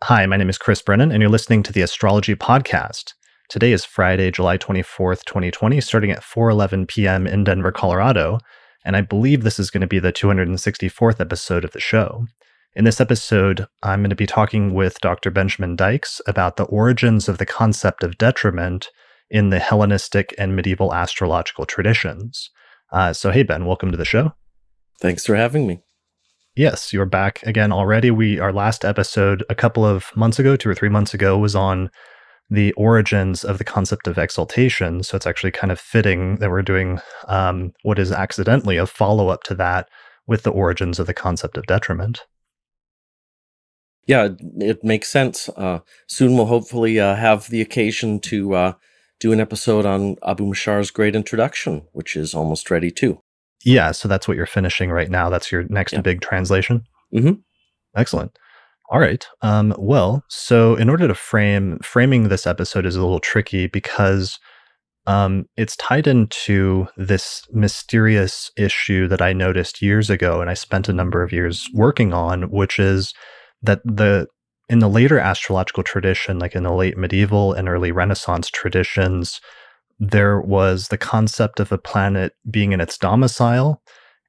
Hi, my name is Chris Brennan, and you're listening to the Astrology Podcast. Today is Friday, July 24th, 2020, starting at 4:11 p.m. in Denver, Colorado, and I believe this is going to be the 264th episode of the show. In this episode, I'm going to be talking with Dr. Benjamin Dykes about the origins of the concept of detriment in the Hellenistic and Medieval astrological traditions. So hey, Ben, welcome to the show. Thanks for having me. Yes, you're back again already. Our last episode a couple of months ago, 2 or 3 months ago, was on the origins of the concept of exaltation. So it's actually kind of fitting that we're doing what is accidentally a follow-up to that with the origins of the concept of detriment. Yeah, it makes sense. Soon we'll hopefully have the occasion to do an episode on Abu Mashar's Great Introduction, which is almost ready too. Yeah, so that's what you're finishing right now. That's your next big translation? Mm-hmm. Excellent. All right. So in order to framing this episode is a little tricky because it's tied into this mysterious issue that I noticed years ago and I spent a number of years working on, which is that in the later astrological tradition, like in the late medieval and early Renaissance traditions, there was the concept of a planet being in its domicile,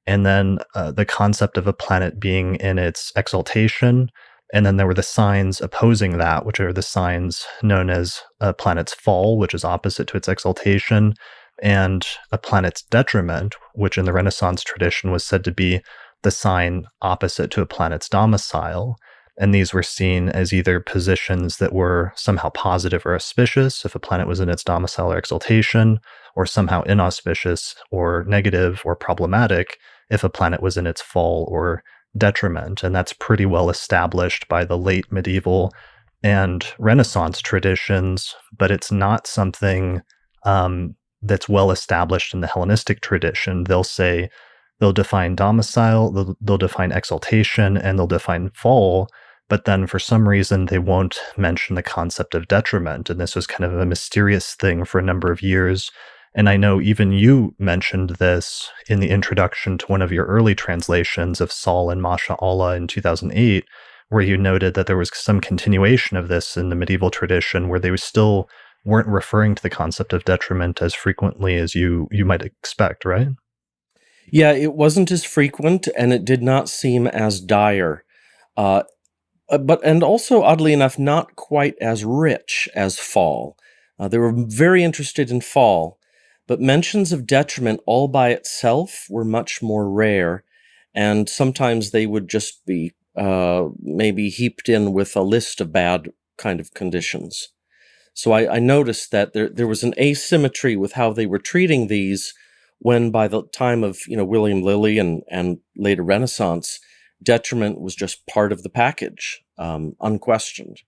and then the concept of a planet being in its exaltation, and then there were the signs opposing that, which are the signs known as a planet's fall, which is opposite to its exaltation, and a planet's detriment, which in the Renaissance tradition was said to be the sign opposite to a planet's domicile. And these were seen as either positions that were somehow positive or auspicious if a planet was in its domicile or exaltation, or somehow inauspicious or negative or problematic if a planet was in its fall or detriment. And that's pretty well established by the late medieval and Renaissance traditions, but it's not something that's well established in the Hellenistic tradition. They'll define domicile, they'll define exaltation, and they'll define fall. But then for some reason, they won't mention the concept of detriment. And this was kind of a mysterious thing for a number of years. And I know even you mentioned this in the introduction to one of your early translations of Saul and Masha Allah in 2008, where you noted that there was some continuation of this in the medieval tradition where they still weren't referring to the concept of detriment as frequently as you might expect, right? Yeah, it wasn't as frequent and it did not seem as dire. And also, oddly enough, not quite as rich as fall. They were very interested in fall, but mentions of detriment all by itself were much more rare, and sometimes they would just be maybe heaped in with a list of bad kind of conditions. So I noticed that there was an asymmetry with how they were treating these when by the time of William Lilly and later Renaissance, detriment was just part of the package, unquestioned.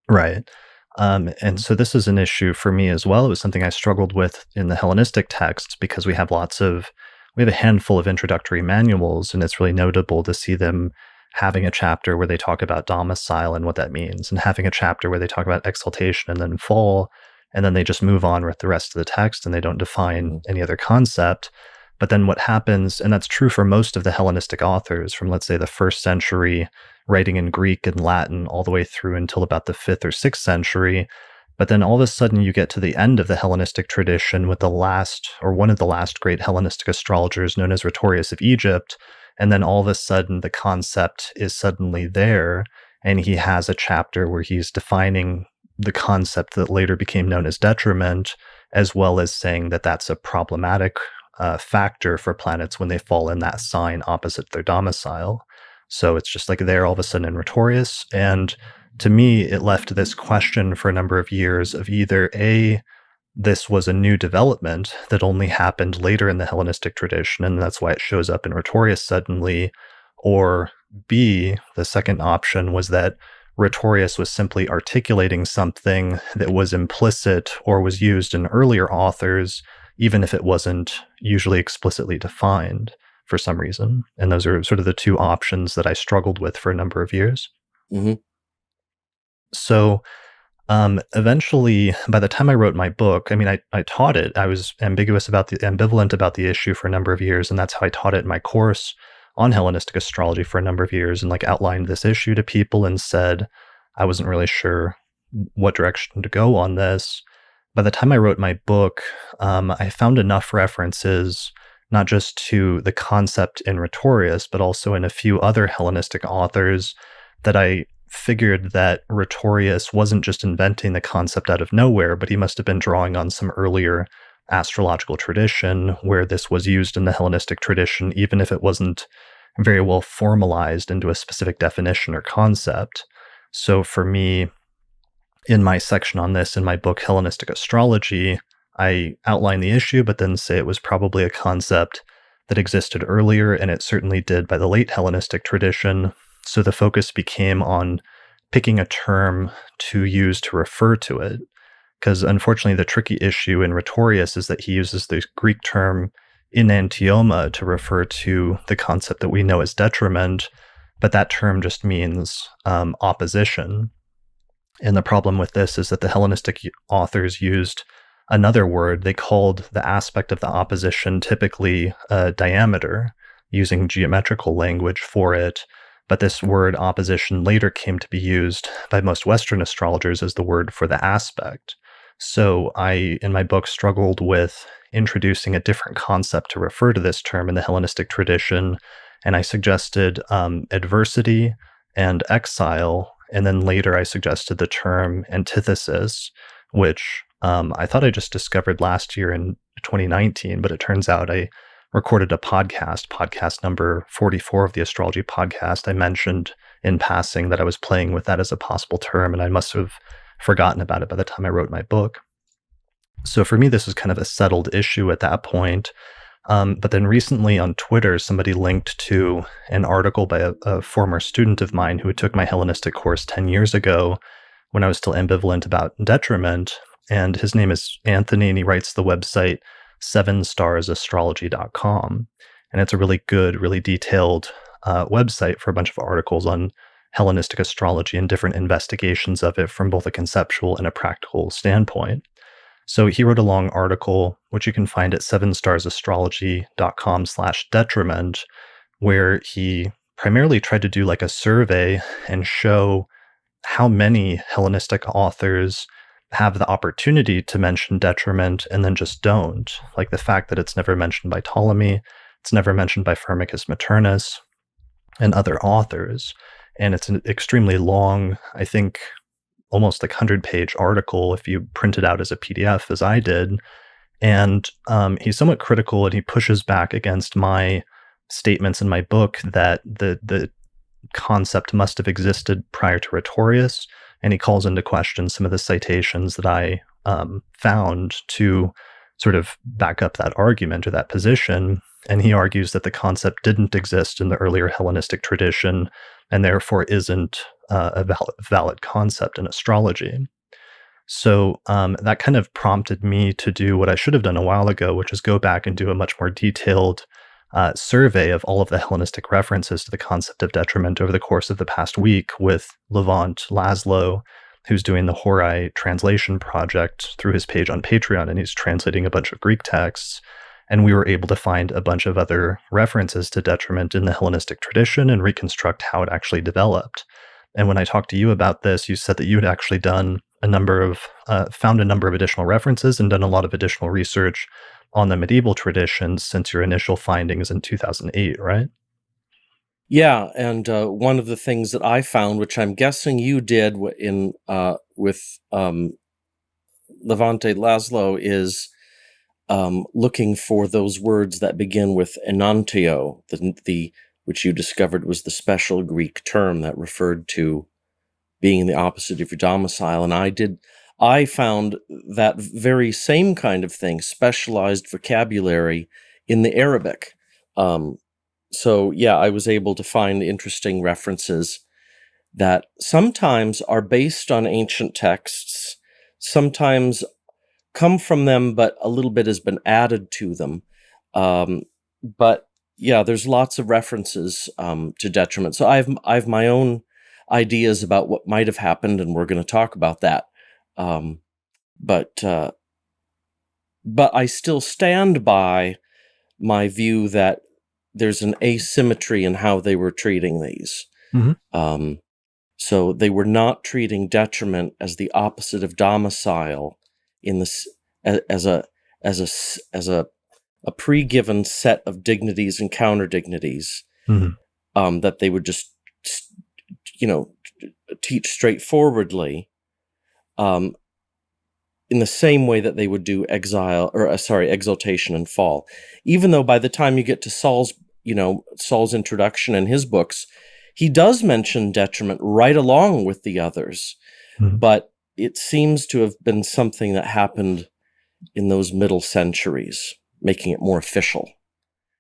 Right. And so this is an issue for me as well. It was something I struggled with in the Hellenistic texts because we have a handful of introductory manuals, and it's really notable to see them having a chapter where they talk about domicile and what that means, and having a chapter where they talk about exaltation and then fall, and then they just move on with the rest of the text and they don't define any other concept. But then what happens, and that's true for most of the Hellenistic authors from, let's say, the 1st century, writing in Greek and Latin all the way through until about the 5th or 6th century. But then all of a sudden you get to the end of the Hellenistic tradition with one of the last great Hellenistic astrologers known as Rhetorius of Egypt. And then all of a sudden the concept is suddenly there. And he has a chapter where he's defining the concept that later became known as detriment, as well as saying that that's a problematic factor for planets when they fall in that sign opposite their domicile. So it's just like there all of a sudden in Rhetorius. And to me, it left this question for a number of years of either A, this was a new development that only happened later in the Hellenistic tradition, and that's why it shows up in Rhetorius suddenly, or B, the second option was that Rhetorius was simply articulating something that was implicit or was used in earlier authors, even if it wasn't usually explicitly defined for some reason. And those are sort of the two options that I struggled with for a number of years. Mm-hmm. So eventually, by the time I wrote my book, I taught it. I was ambivalent about the issue for a number of years, and that's how I taught it in my course on Hellenistic astrology for a number of years, and outlined this issue to people and said, I wasn't really sure what direction to go on this. By the time I wrote my book, I found enough references, not just to the concept in Rhetorius, but also in a few other Hellenistic authors, that I figured that Rhetorius wasn't just inventing the concept out of nowhere, but he must have been drawing on some earlier astrological tradition where this was used in the Hellenistic tradition, even if it wasn't very well formalized into a specific definition or concept. So for me, in my section on this in my book, Hellenistic Astrology, I outline the issue, but then say it was probably a concept that existed earlier, and it certainly did by the late Hellenistic tradition. So the focus became on picking a term to use to refer to it. Because unfortunately, the tricky issue in Rhetorius is that he uses the Greek term enantioma to refer to the concept that we know as detriment, but that term just means opposition. And the problem with this is that the Hellenistic authors used another word. They called the aspect of the opposition typically a diameter, using geometrical language for it. But this word opposition later came to be used by most Western astrologers as the word for the aspect. So I, in my book, struggled with introducing a different concept to refer to this term in the Hellenistic tradition. And I suggested adversity and exile. And then later I suggested the term antithesis, which I thought I just discovered last year in 2019, but it turns out I recorded a podcast number 44 of the Astrology Podcast. I mentioned in passing that I was playing with that as a possible term, and I must have forgotten about it by the time I wrote my book. So for me, this was kind of a settled issue at that point. But then recently on Twitter, somebody linked to an article by a former student of mine who took my Hellenistic course 10 years ago when I was still ambivalent about detriment. And his name is Anthony, and he writes the website 7starsastrology.com. And it's a really good, really detailed website for a bunch of articles on Hellenistic astrology and different investigations of it from both a conceptual and a practical standpoint. So he wrote a long article, which you can find at 7starsastrology.com/detriment, where he primarily tried to do like a survey and show how many Hellenistic authors have the opportunity to mention detriment and then just don't. Like the fact that it's never mentioned by Ptolemy, it's never mentioned by Firmicus Maternus and other authors. And it's an extremely long, I think, almost like 100-page article if you print it out as a PDF, as I did. And he's somewhat critical, and he pushes back against my statements in my book that the concept must have existed prior to Rhetorius, and he calls into question some of the citations that I found to sort of back up that argument or that position. And he argues that the concept didn't exist in the earlier Hellenistic tradition and therefore isn't a valid concept in astrology. So that kind of prompted me to do what I should have done a while ago, which is go back and do a much more detailed survey of all of the Hellenistic references to the concept of detriment over the course of the past week with Levant Laszlo, who's doing the Horai translation project through his page on Patreon, and he's translating a bunch of Greek texts. And we were able to find a bunch of other references to detriment in the Hellenistic tradition and reconstruct how it actually developed. And when I talked to you about this, you said that you had actually done found a number of additional references and done a lot of additional research on the medieval traditions since your initial findings in 2008, right? Yeah, and one of the things that I found, which I'm guessing you did with Levante Laszlo, is looking for those words that begin with enantio, which you discovered was the special Greek term that referred to being the opposite of your domicile. And I found that very same kind of thing, specialized vocabulary, in the Arabic. So yeah, I was able to find interesting references that sometimes are based on ancient texts, sometimes come from them, but a little bit has been added to them. But yeah, there's lots of references to detriment. So I've my own ideas about what might have happened, and we're going to talk about that. But I still stand by my view that there's an asymmetry in how they were treating these. Mm-hmm. Um, So they were not treating detriment as the opposite of domicile in this as a as a pre-given set of dignities and counter dignities Mhm. that they would just you know teach straightforwardly, um, in the same way that they would do exaltation and fall. Even though by the time you get to Saul's introduction in his books, he does mention detriment right along with the others, Mhm. but it seems to have been something that happened in those middle centuries, making it more official.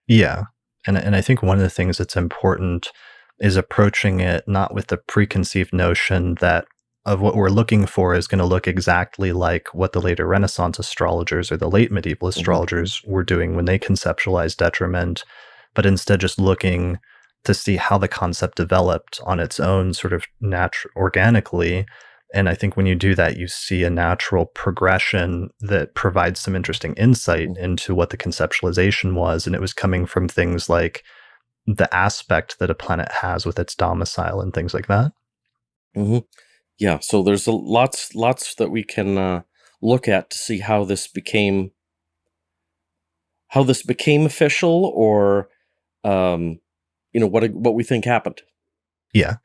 Yeah. And I think one of the things that's important is approaching it not with the preconceived notion that of what we're looking for is going to look exactly like what the later Renaissance astrologers or the late medieval Hmm. astrologers were doing when they conceptualized detriment, but instead just looking to see how the concept developed on its own sort of organically. And I think when you do that, you see a natural progression that provides some interesting insight into what the conceptualization was. And it was coming from things like the aspect that a planet has with its domicile and things like that. Hmm. Yeah, so there's lots that we can look at to see how this became official, or um, what we think happened. Yeah.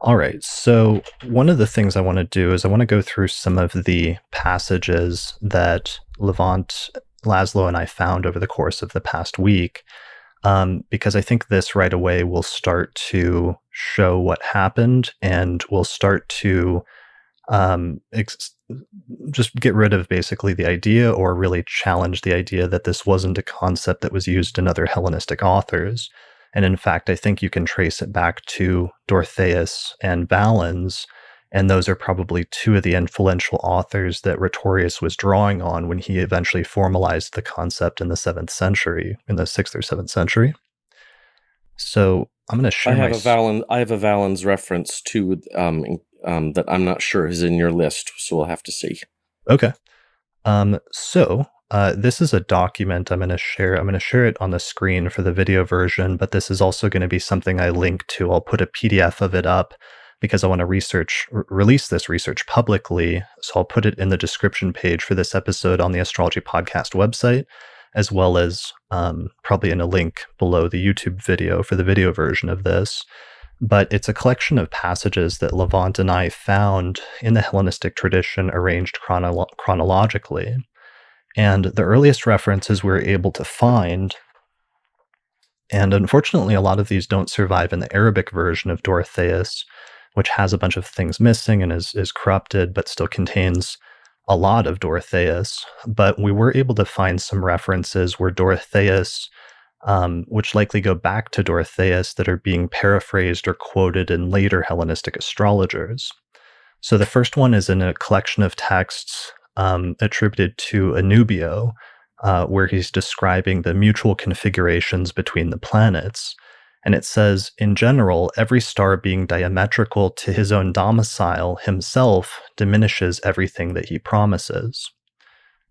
All right. So, one of the things I want to do is I want to go through some of the passages that Levant, Laszlo, and I found over the course of the past week, because I think this right away will start to show what happened and will start to um, ex- just get rid of basically the idea or really challenge the idea that this wasn't a concept that was used in other Hellenistic authors. And in fact, I think you can trace it back to Dorotheus and Valens. And those are probably two of the influential authors that Rhetorius was drawing on when he eventually formalized the concept in the 7th century, in the 6th or 7th century. So I'm going to share my. I have a Valens reference to that I'm not sure is in your list, so we'll have to see. Okay. This is a document I'm going to share. I'm going to share it on the screen for the video version, but this is also going to be something I link to. I'll put a PDF of it up because I want to release this research publicly. So I'll put it in the description page for this episode on the Astrology Podcast website, as well as probably in a link below the YouTube video for the video version of this. But it's a collection of passages that Levant and I found in the Hellenistic tradition arranged chronologically. And the earliest references we were able to find, and unfortunately, a lot of these don't survive in the Arabic version of Dorotheus, which has a bunch of things missing and is corrupted, but still contains a lot of Dorotheus. But we were able to find some references where Dorotheus, which likely go back to Dorotheus, that are being paraphrased or quoted in later Hellenistic astrologers. So the first one is in a collection of texts attributed to Anubio, where he's describing the mutual configurations between the planets. And it says, in general, every star being diametrical to his own domicile himself diminishes everything that he promises.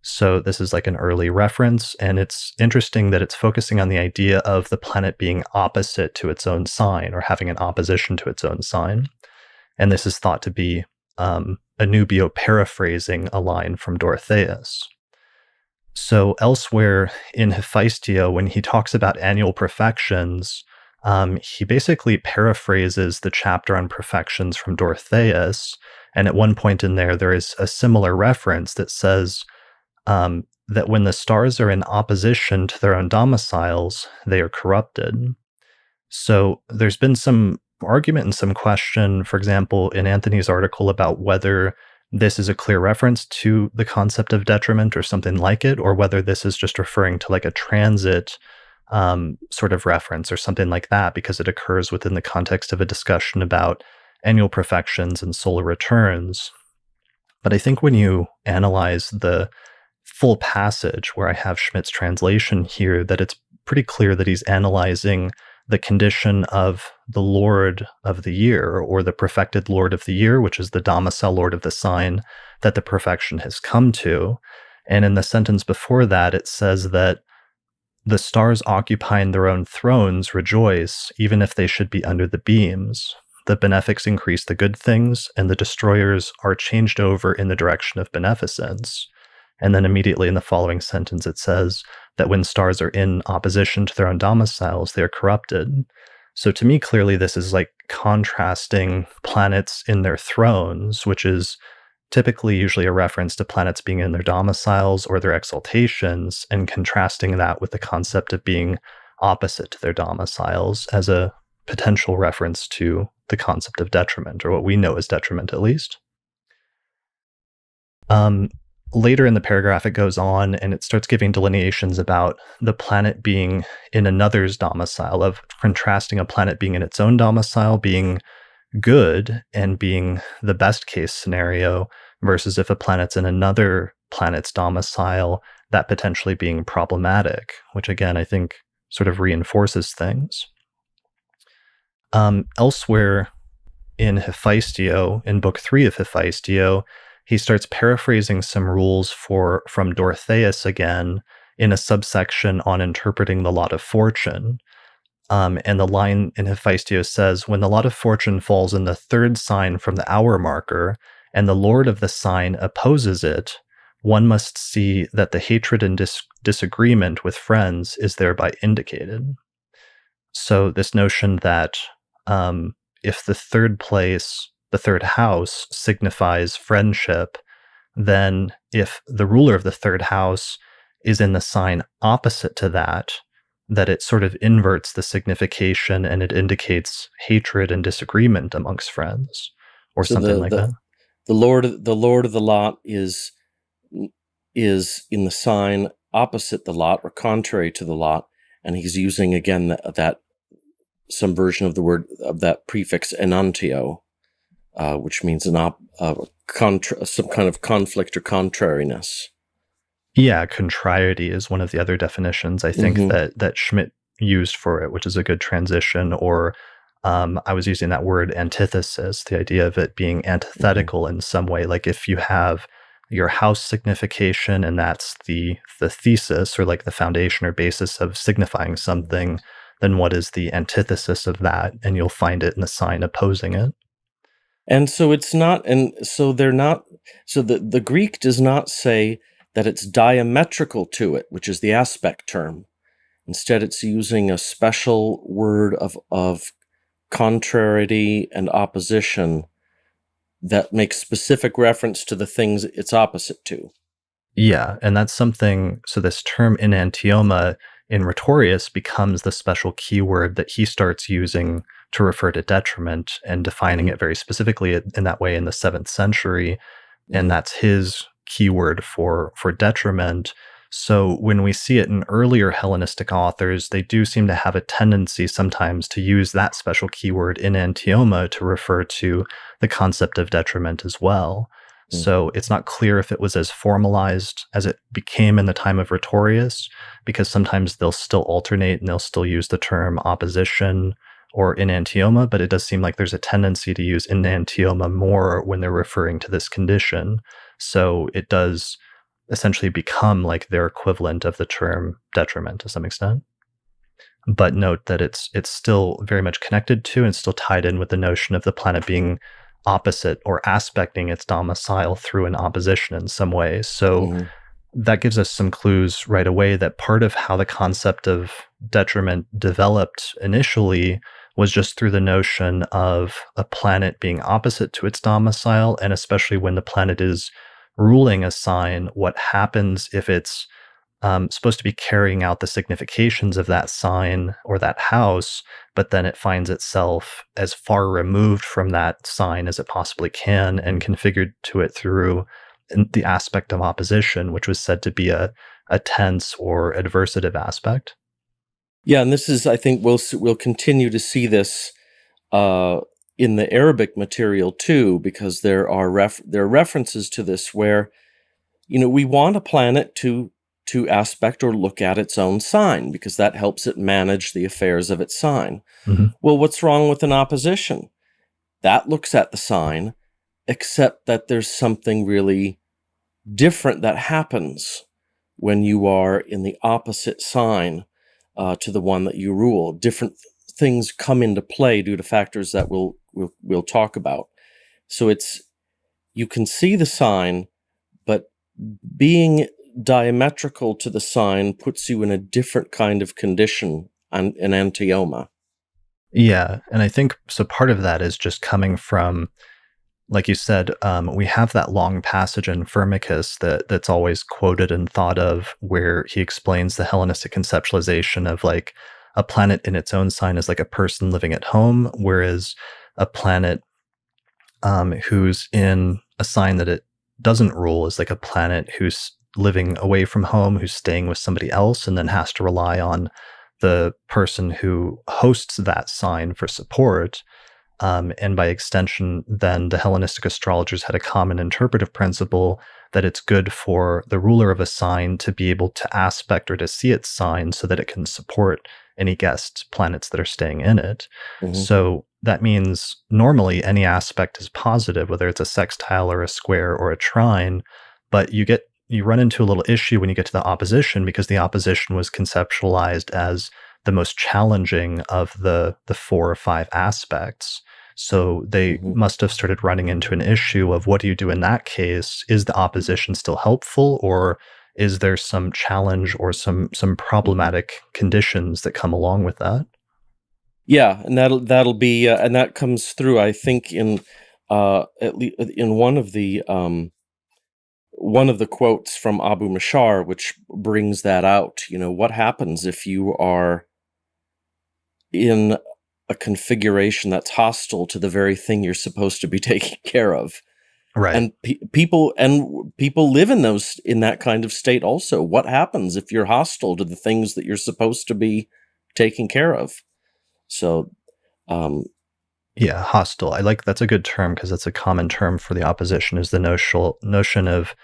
So this is like an early reference, and it's interesting that it's focusing on the idea of the planet being opposite to its own sign or having an opposition to its own sign. And this is thought to be Anubio paraphrasing a line from Dorotheus. So elsewhere in Hephaestia, when he talks about annual perfections, he basically paraphrases the chapter on perfections from Dorotheus. And at one point in there, there is a similar reference that says that when the stars are in opposition to their own domiciles, they are corrupted. So there's been some argument and some question, for example, in Anthony's article about whether this is a clear reference to the concept of detriment or something like it, or whether this is just referring to like a transit sort of reference or something like that, because it occurs within the context of a discussion about annual perfections and solar returns. But I think when you analyze the full passage where I have Schmidt's translation here, that it's pretty clear that he's analyzing the condition of the Lord of the year, or the perfected Lord of the year, which is the domicile Lord of the sign that the perfection has come to. And in the sentence before that, it says that the stars occupying their own thrones rejoice, even if they should be under the beams. the benefics increase the good things, and the destroyers are changed over in the direction of beneficence. And then immediately in the following sentence, it says that when stars are in opposition to their own domiciles, they are corrupted. So to me, clearly, this is like contrasting planets in their thrones, which is typically usually a reference to planets being in their domiciles or their exaltations, and contrasting that with the concept of being opposite to their domiciles as a potential reference to the concept of detriment, or what we know as detriment at least. Um, Later in the paragraph, it goes on and it starts giving delineations about the planet being in another's domicile, of contrasting a planet being in its own domicile being good and being the best case scenario, versus if a planet's in another planet's domicile, that potentially being problematic, which again, I think sort of reinforces things. Elsewhere in Hephaestio, in Book 3 of Hephaestio, he starts paraphrasing some rules from Dorotheus again in a subsection on interpreting the lot of fortune. And the line in Hephaestio says, when the lot of fortune falls in the third sign from the hour marker, and the lord of the sign opposes it, one must see that the hatred and disagreement with friends is thereby indicated. So this notion that if the third house signifies friendship, then if the ruler of the third house is in the sign opposite to that, that it sort of inverts the signification and it indicates hatred and disagreement amongst friends, or So something like that. the lord of the lot is in the sign opposite the lot or contrary to the lot, and he's using again that some version of the word of that prefix enantio, which means some kind of conflict or contrariness. Yeah, contrariety is one of the other definitions I think Mm-hmm. that Schmidt used for it, which is a good transition. Or I was using that word antithesis, the idea of it being Mm-hmm. antithetical in some way. Like if you have your house signification, and that's the thesis or like the foundation or basis of signifying something, then what is the antithesis of that? And you'll find it in the sign opposing it. And so it's not, and so they're not, so the Greek does not say that it's diametrical to it, which is the aspect term. Instead, it's using a special word of contrariety and opposition that makes specific reference to the things it's opposite to. Yeah, and that's something. So this term enantioma in Rhetorius becomes the special keyword that he starts using to refer to detriment, and defining Hmm. it very specifically in that way in the 7th century. And Hmm. that's his keyword for detriment. So when we see it in earlier Hellenistic authors, they do seem to have a tendency sometimes to use that special keyword enantioma to refer to the concept of detriment as well. Hmm. So it's not clear if it was as formalized as it became in the time of Rhetorius, because sometimes they'll still alternate and they'll still use the term opposition or enantioma, but it does seem like there's a tendency to use enantioma more when they're referring to this condition. So it does essentially become like their equivalent of the term detriment to some extent. But note that it's still very much connected to and still tied in with the notion of the planet being opposite or aspecting its domicile through an opposition in some way. So Hmm. that gives us some clues right away that part of how the concept of detriment developed initially was just through the notion of a planet being opposite to its domicile, and especially when the planet is ruling a sign, what happens if it's supposed to be carrying out the significations of that sign or that house, but then it finds itself as far removed from that sign as it possibly can, and configured to it through the aspect of opposition, which was said to be a tense or adversative aspect. Yeah, and this is, I think, we'll continue to see this uh, in the Arabic material too, because there are references to this where we want a planet to aspect or look at its own sign because that helps it manage the affairs of its sign. Hmm. Well, what's wrong with an opposition? That looks at the sign, except that there's something really different that happens when you are in the opposite sign to the one that you rule. Different things come into play due to factors that we'll talk about. So it's you can see the sign, but being diametrical to the sign puts you in a different kind of condition, an antioma. Yeah, and I think so part of that is just coming from, like you said, we have that long passage in Firmicus that's always quoted and thought of, where he explains the Hellenistic conceptualization of like a planet in its own sign is like a person living at home, whereas a planet who's in a sign that it doesn't rule is like a planet who's living away from home, who's staying with somebody else, and then has to rely on the person who hosts that sign for support. And by extension, then the Hellenistic astrologers had a common interpretive principle that it's good for the ruler of a sign to be able to aspect or to see its sign so that it can support any guest planets that are staying in it. Hmm. So that means normally any aspect is positive, whether it's a sextile or a square or a trine, but you run into a little issue when you get to the opposition, because the opposition was conceptualized as the most challenging of the 4 or 5 aspects. So they Hmm. must have started running into an issue of, what do you do in that case? Is the opposition still helpful, or is there some challenge or some problematic conditions that come along with that? Yeah, and that'll be and that comes through, I think, in at least in one of the quotes from Abu Mashar, which brings that out. You know, what happens if you are in a configuration that's hostile to the very thing you're supposed to be taking care of? Right. And people live in that kind of state also. What happens if you're hostile to the things that you're supposed to be taking care of? So, um, Yeah, hostile. I like that's a good term, because that's a common term for the opposition, is the notion of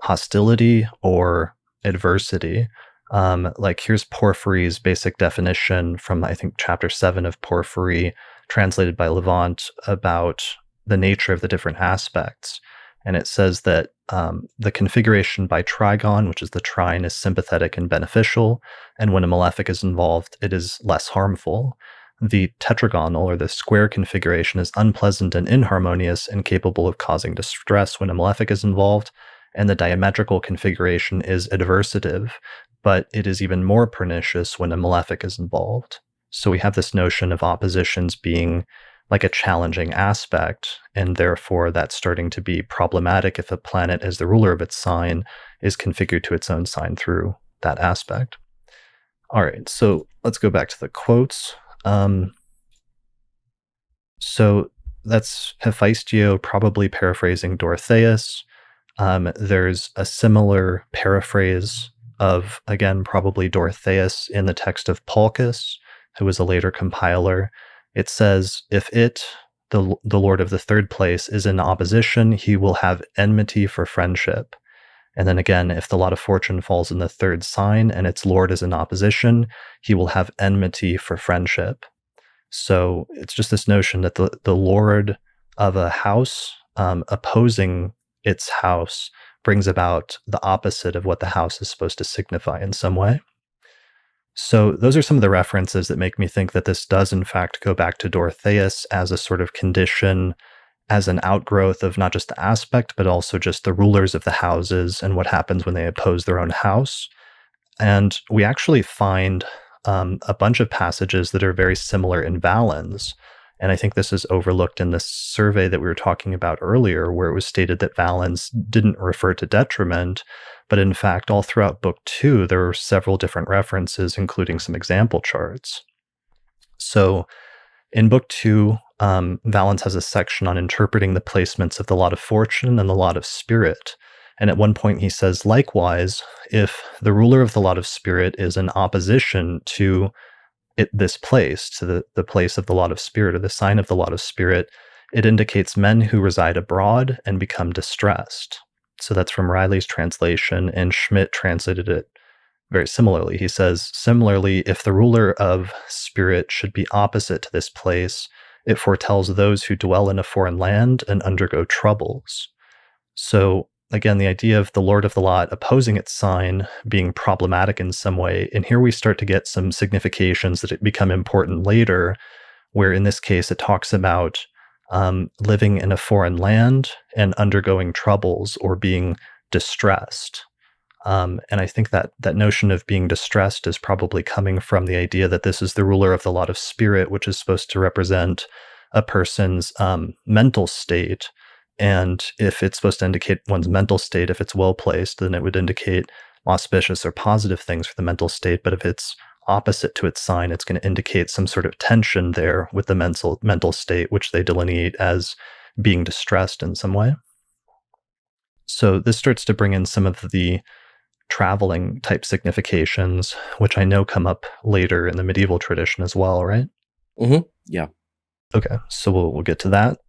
hostility or adversity. Like, here's Porphyry's basic definition from, I think, chapter 7 of Porphyry, translated by Levant, about the nature of the different aspects. And it says that the configuration by trigon, which is the trine, is sympathetic and beneficial. And when a malefic is involved, it is less harmful. The tetragonal, or the square configuration, is unpleasant and inharmonious and capable of causing distress when a malefic is involved. And the diametrical configuration is adversative, but it is even more pernicious when a malefic is involved. So we have this notion of oppositions being like a challenging aspect, and therefore that's starting to be problematic if a planet, as the ruler of its sign, is configured to its own sign through that aspect. All right, so let's go back to the quotes. Um, so that's Hephaestio probably paraphrasing Dorotheus. There's a similar paraphrase of, again, probably Dorotheus in the text of Paucus, who was a later compiler. It says, if it, the lord of the third place, is in opposition, he will have enmity for friendship. And then again, if the lot of fortune falls in the third sign and its lord is in opposition, he will have enmity for friendship. So it's just this notion that the lord of a house opposing its house brings about the opposite of what the house is supposed to signify in some way. So those are some of the references that make me think that this does in fact go back to Dorotheus as a sort of condition, as an outgrowth of not just the aspect, but also just the rulers of the houses and what happens when they oppose their own house. And we actually find a bunch of passages that are very similar in Valens. And I think this is overlooked in this survey that we were talking about earlier, where it was stated that Valens didn't refer to detriment, but in fact, all throughout Book 2, there are several different references, including some example charts. So in Book 2, Valens has a section on interpreting the placements of the lot of fortune and the lot of spirit. And at one point he says, likewise, if the ruler of the lot of spirit is in opposition to this place, to the place of the lot of spirit, or the sign of the lot of spirit, it indicates men who reside abroad and become distressed. So that's from Riley's translation, and Schmidt translated it very similarly. He says, similarly, if the ruler of spirit should be opposite to this place, it foretells those who dwell in a foreign land and undergo troubles. So again, the idea of the Lord of the Lot opposing its sign being problematic in some way. And here we start to get some significations that become important later, where in this case it talks about living in a foreign land and undergoing troubles or being distressed. And I think that that notion of being distressed is probably coming from the idea that this is the ruler of the lot of spirit, which is supposed to represent a person's mental state. And if it's supposed to indicate one's mental state, if it's well placed, then it would indicate auspicious or positive things for the mental state. But if it's opposite to its sign, it's going to indicate some sort of tension there with the mental state, which they delineate as being distressed in some way. So this starts to bring in some of the traveling type significations, which I know come up later in the medieval tradition as well, right? Yeah. Okay, so we'll get to that.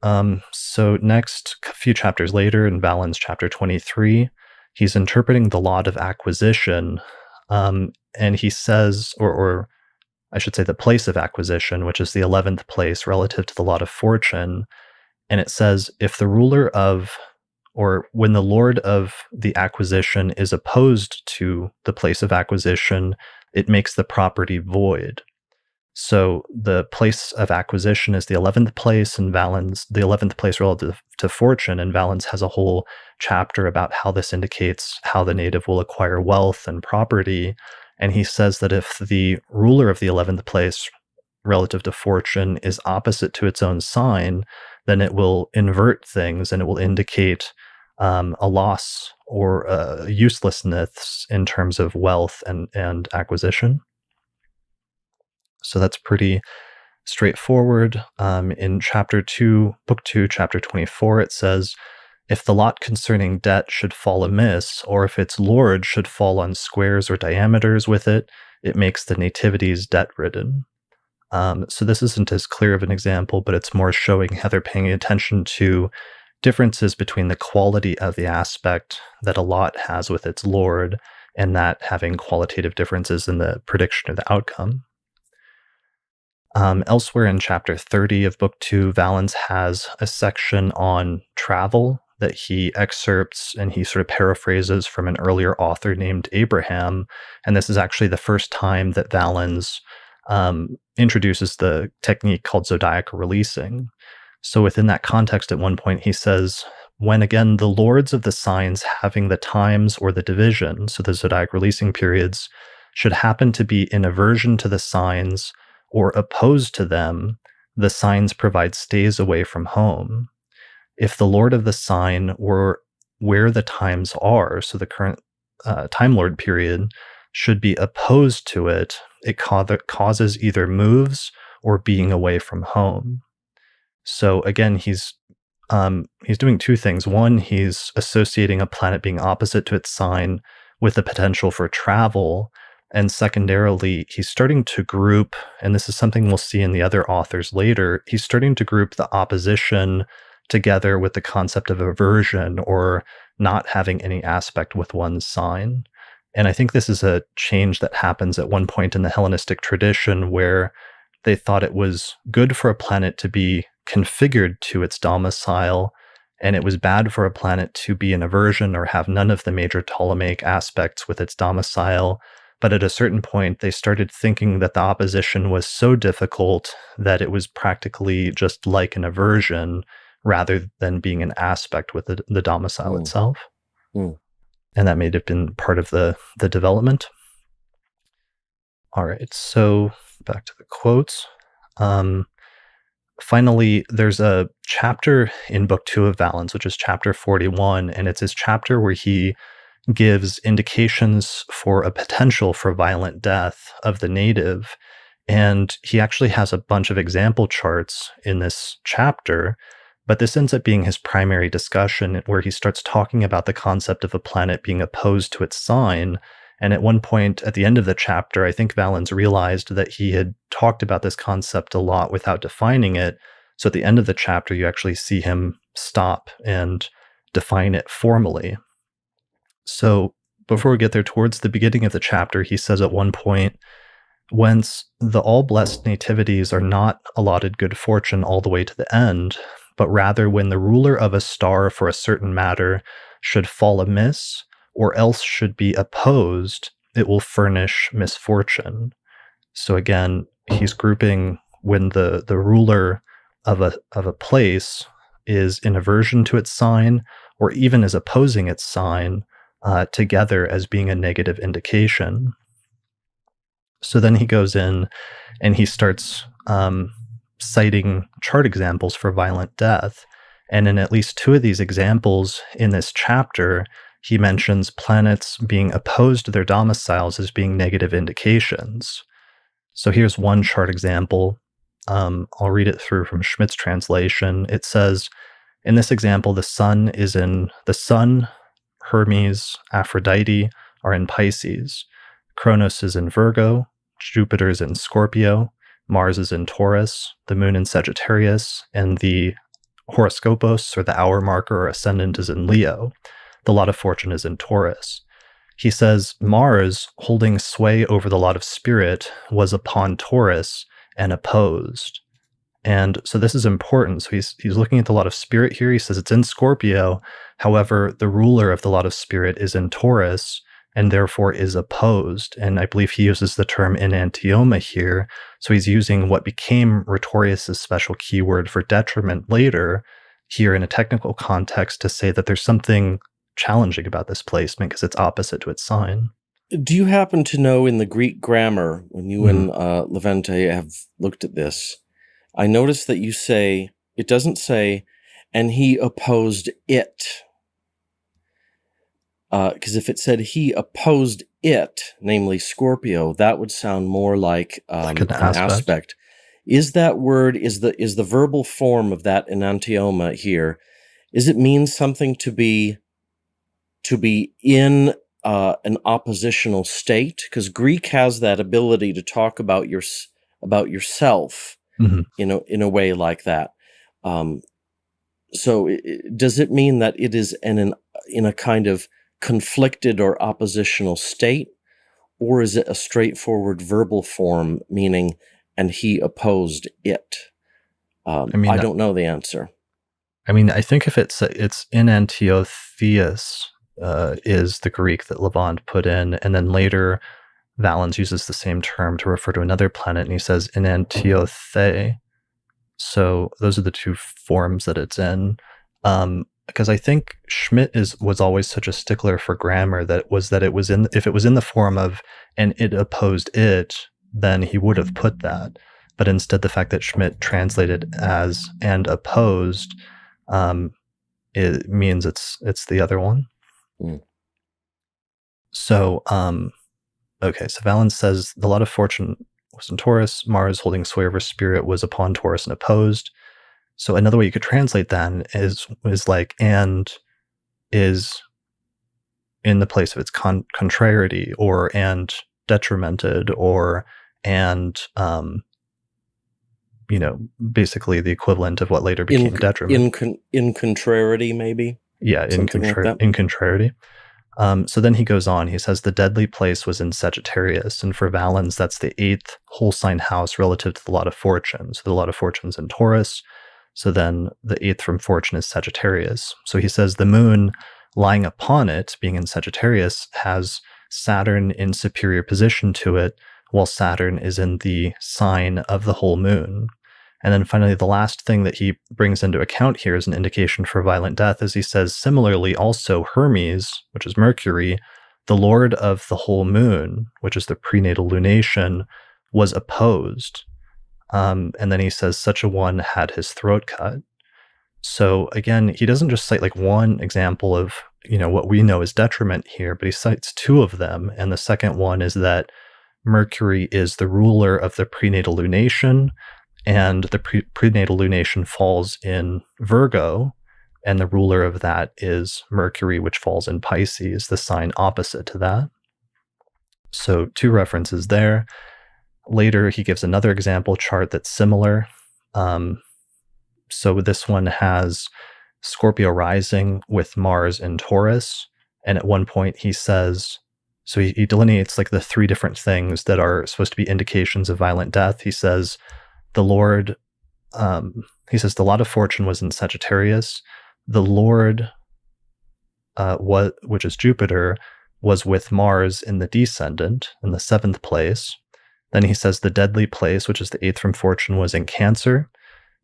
So next, a few chapters later, in Valens chapter 23, he's interpreting the lot of acquisition, and he says, or I should say, the place of acquisition, which is the 11th place relative to the lot of fortune, and it says, if the ruler of or when the lord of the acquisition is opposed to the place of acquisition, it makes the property void. So the place of acquisition is the 11th place, and Valens, the 11th place relative to fortune, and Valens has a whole chapter about how this indicates how the native will acquire wealth and property. And he says that if the ruler of the 11th place relative to fortune is opposite to its own sign, then it will invert things and it will indicate a loss or uselessness in terms of wealth and acquisition. So that's pretty straightforward. In chapter 2, book 2, chapter 24, it says, if the lot concerning debt should fall amiss, or if its lord should fall on squares or diameters with it, it makes the nativities debt-ridden. So this isn't as clear of an example, but it's more showing how they're paying attention to differences between the quality of the aspect that a lot has with its lord and that having qualitative differences in the prediction of the outcome. Elsewhere in chapter 30 of book 2, Valens has a section on travel that he excerpts and he sort of paraphrases from an earlier author named Abraham. And this is actually the first time that Valens introduces the technique called zodiac releasing. So within that context, at one point, he says, when again the lords of the signs having the times or the division, so the zodiac releasing periods, should happen to be in aversion to the signs or opposed to them, the signs provide stays away from home. If the lord of the sign were where the times are, so the current Time Lord period, should be opposed to it, it causes either moves or being away from home. So again, he's doing two things. One, he's associating a planet being opposite to its sign with the potential for travel. And secondarily, he's starting to group, and this is something we'll see in the other authors later, he's starting to group the opposition together with the concept of aversion or not having any aspect with one's sign. And I think this is a change that happens at one point in the Hellenistic tradition where they thought it was good for a planet to be configured to its domicile, and it was bad for a planet to be in aversion or have none of the major Ptolemaic aspects with its domicile. But at a certain point, they started thinking that the opposition was so difficult that it was practically just like an aversion rather than being an aspect with the domicile itself. And that may have been part of the development. All right, so back to the quotes. Finally, there's a chapter in book 2 of Valens, which is chapter 41, and it's his chapter where he gives indications for a potential for violent death of the native. And he actually has a bunch of example charts in this chapter, but this ends up being his primary discussion where he starts talking about the concept of a planet being opposed to its sign. And at one point at the end of the chapter, I think Valens realized that he had talked about this concept a lot without defining it. So at the end of the chapter, you actually see him stop and define it formally. So before we get there, towards the beginning of the chapter, he says at one point, whence the all-blessed nativities are not allotted good fortune all the way to the end, but rather when the ruler of a star for a certain matter should fall amiss, or else should be opposed, it will furnish misfortune. So again, he's grouping when the ruler of a place is in aversion to its sign, or even is opposing its sign, together as being a negative indication. So then he goes in and he starts citing chart examples for violent death. And in at least two of these examples in this chapter, he mentions planets being opposed to their domiciles as being negative indications. So here's one chart example. I'll read it through from Schmidt's translation. It says, in this example, the sun, Hermes, Aphrodite are in Pisces. Kronos is in Virgo. Jupiter is in Scorpio. Mars is in Taurus. The moon in Sagittarius. And the horoscopos, or the hour marker or ascendant, is in Leo. The lot of fortune is in Taurus. He says Mars, holding sway over the lot of spirit, was upon Taurus and opposed. And so this is important. So he's looking at the lot of spirit here. He says it's in Scorpio. However, the ruler of the lot of spirit is in Taurus and therefore is opposed. And I believe he uses the term enantioma here. So he's using what became Rhetorius' special keyword for detriment later here in a technical context to say that there's something challenging about this placement because it's opposite to its sign. Do you happen to know in the Greek grammar, when you and Levente have looked at this, I noticed that you say, it doesn't say, and he opposed it. Because if it said he opposed it, namely Scorpio, that would sound more like Like an aspect. Is that word, is the verbal form of that enantioma here, is it mean something to be in an oppositional state? Because Greek has that ability to talk about yourself in a way like that. So does it mean that it is in a kind of conflicted or oppositional state, or is it a straightforward verbal form meaning and he opposed it? I don't know the answer. I mean, I think if it's enantiotheus is the Greek that Levant put in, and then later Valens uses the same term to refer to another planet, and he says enantiothe. So those are the two forms that it's in. Because I think Schmidt was always such a stickler for grammar that it was if it was in the form of and it opposed it, then he would have put that. But instead, the fact that Schmidt translated as and opposed, it means it's the other one. So, okay, so Valens says the lot of fortune was in Taurus. Mars, holding sway over spirit, was upon Taurus and opposed. So another way you could translate that is like and is in the place of its contrariety, or and detrimented, or and basically the equivalent of what later became detriment. In contrariety, maybe? Yeah, in contrariety. So then he goes on. He says the deadly place was in Sagittarius, and for Valens, that's the 8th whole sign house relative to the lot of fortune. So the lot of fortune's in Taurus. So then the 8th from fortune is Sagittarius. So he says the moon lying upon it, being in Sagittarius, has Saturn in superior position to it, while Saturn is in the sign of the whole moon. And then finally, the last thing that he brings into account here as an indication for violent death is he says, similarly, also Hermes, which is Mercury, the lord of the whole moon, which is the prenatal lunation, was opposed. And then he says such a one had his throat cut. So again, he doesn't just cite like one example of, what we know is detriment here, but he cites two of them. And the second one is that Mercury is the ruler of the prenatal lunation, and the prenatal lunation falls in Virgo, and the ruler of that is Mercury, which falls in Pisces, the sign opposite to that. So two references there. Later, he gives another example chart that's similar. So this one has Scorpio rising with Mars in Taurus. And at one point he says, so he delineates like the three different things that are supposed to be indications of violent death. He says, the Lord, he says the lot of fortune was in Sagittarius. The Lord, which is Jupiter, was with Mars in the descendant in the 7th place. Then he says the deadly place, which is the 8th from fortune, was in Cancer.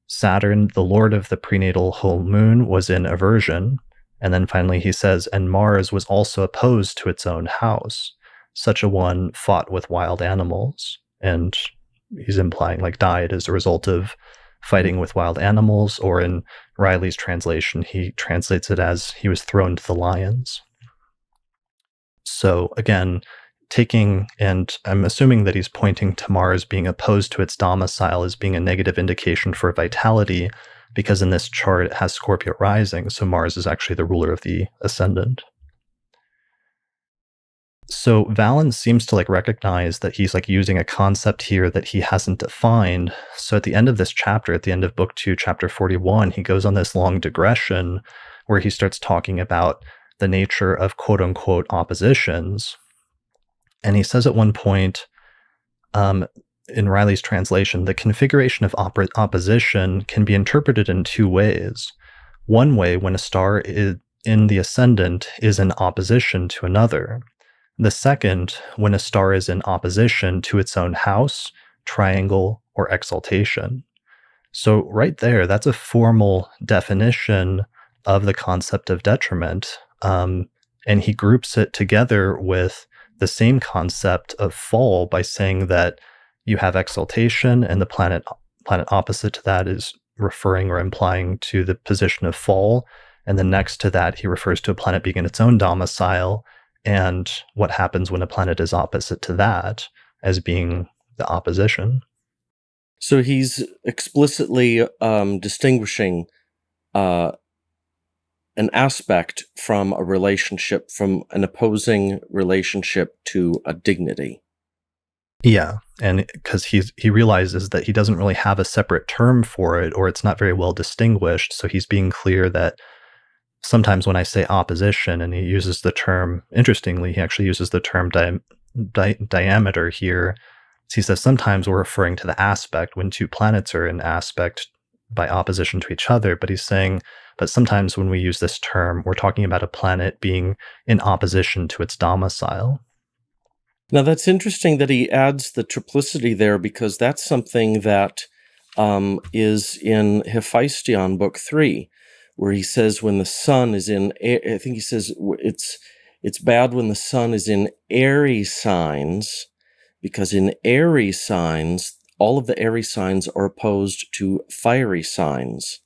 Saturn, the lord of the prenatal whole moon, was in aversion. And then finally he says, and Mars was also opposed to its own house. Such a one fought with wild animals. And he's implying like died as a result of fighting with wild animals, or in Riley's translation, he translates it as he was thrown to the lions. So again, and I'm assuming that he's pointing to Mars being opposed to its domicile as being a negative indication for vitality, because in this chart it has Scorpio rising, so Mars is actually the ruler of the ascendant. So Valens seems to recognize that he's using a concept here that he hasn't defined. So at the end of this chapter, at the end of book 2, chapter 41, he goes on this long digression where he starts talking about the nature of quote unquote oppositions. And he says at one point, in Riley's translation, the configuration of opposition can be interpreted in two ways. One way, when a star is in the ascendant is in opposition to another. The second, when a star is in opposition to its own house, triangle, or exaltation. So right there, that's a formal definition of the concept of detriment. And he groups it together with the same concept of fall by saying that you have exaltation, and the planet opposite to that is referring or implying to the position of fall. And then next to that, he refers to a planet being in its own domicile, and what happens when a planet is opposite to that as being the opposition. So he's explicitly distinguishing an aspect from a relationship, from an opposing relationship to a dignity. Yeah, and because he realizes that he doesn't really have a separate term for it, or it's not very well distinguished, so he's being clear that sometimes when I say opposition, and he uses the term, interestingly, he actually uses the term diameter here. He says sometimes we're referring to the aspect when two planets are in aspect by opposition to each other, but he's saying, but sometimes when we use this term, we're talking about a planet being in opposition to its domicile. Now that's interesting that he adds the triplicity there, because that's something that is in Hephaestion, book 3, where he says when the sun is in, I think he says it's bad when the sun is in airy signs, because in airy signs, all of the airy signs are opposed to fiery signs.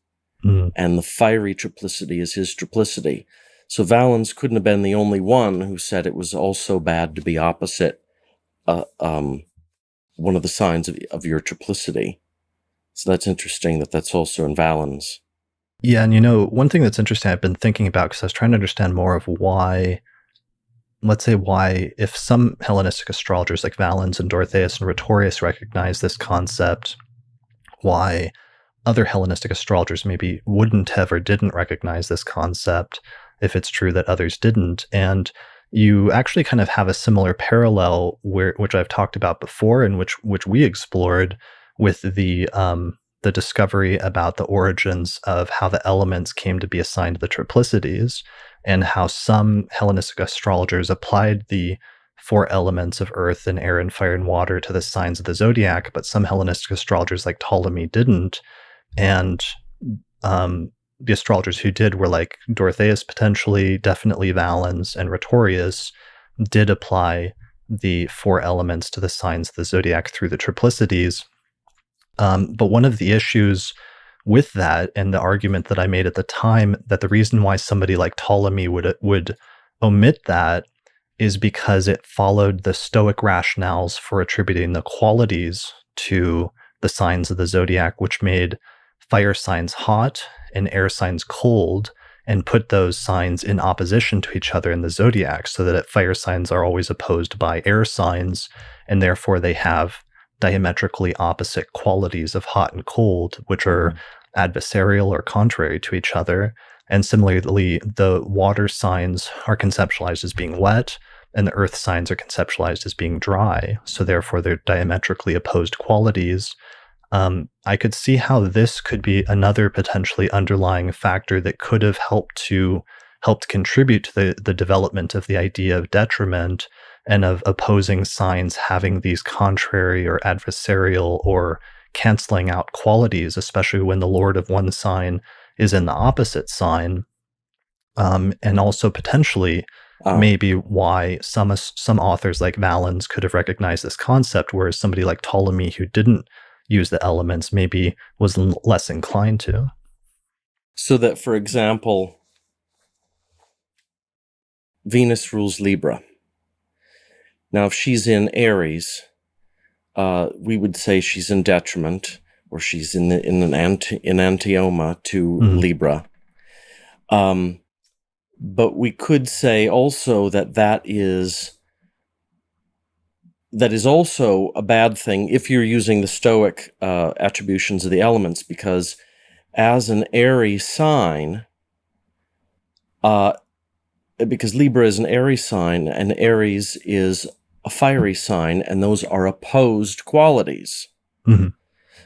And the fiery triplicity is his triplicity. So Valens couldn't have been the only one who said it was also bad to be opposite one of the signs of your triplicity. So that's interesting that that's also in Valens. Yeah, and one thing that's interesting I've been thinking about, because I was trying to understand more of why, let's say why, if some Hellenistic astrologers like Valens and Dorotheus and Rhetorius recognize this concept, why other Hellenistic astrologers maybe wouldn't have or didn't recognize this concept, if it's true that others didn't. And you actually kind of have a similar parallel which I've talked about before, and which we explored with the discovery about the origins of how the elements came to be assigned to the triplicities, and how some Hellenistic astrologers applied the 4 elements of earth and air and fire and water to the signs of the zodiac, but some Hellenistic astrologers like Ptolemy didn't. And the astrologers who did were like Dorotheus, potentially, definitely Valens, and Rhetorius did apply the 4 elements to the signs of the zodiac through the triplicities. But one of the issues with that, and the argument that I made at the time, that the reason why somebody like Ptolemy would omit that is because it followed the Stoic rationales for attributing the qualities to the signs of the zodiac, which made fire signs hot and air signs cold, and put those signs in opposition to each other in the zodiac, so that fire signs are always opposed by air signs, and therefore they have diametrically opposite qualities of hot and cold, which are adversarial or contrary to each other. And similarly, the water signs are conceptualized as being wet, and the earth signs are conceptualized as being dry. So therefore, they're diametrically opposed qualities. I could see how this could be another potentially underlying factor that could have helped contribute to the development of the idea of detriment, and of opposing signs having these contrary or adversarial or canceling out qualities, especially when the lord of one sign is in the opposite sign, and also potentially Ah, maybe why some authors like Valens could have recognized this concept, whereas somebody like Ptolemy, who didn't use the elements, maybe was less inclined to. so that, for example, Venus rules Libra. Now, if she's in Aries, we would say she's in detriment, or she's in antioma to Mhm. Libra. But we could say also that that is also a bad thing if you're using the Stoic attributions of the elements, because as an Aries sign, uh, because Libra is an Aries sign, and Aries is a fiery sign, and those are opposed qualities. Mhm.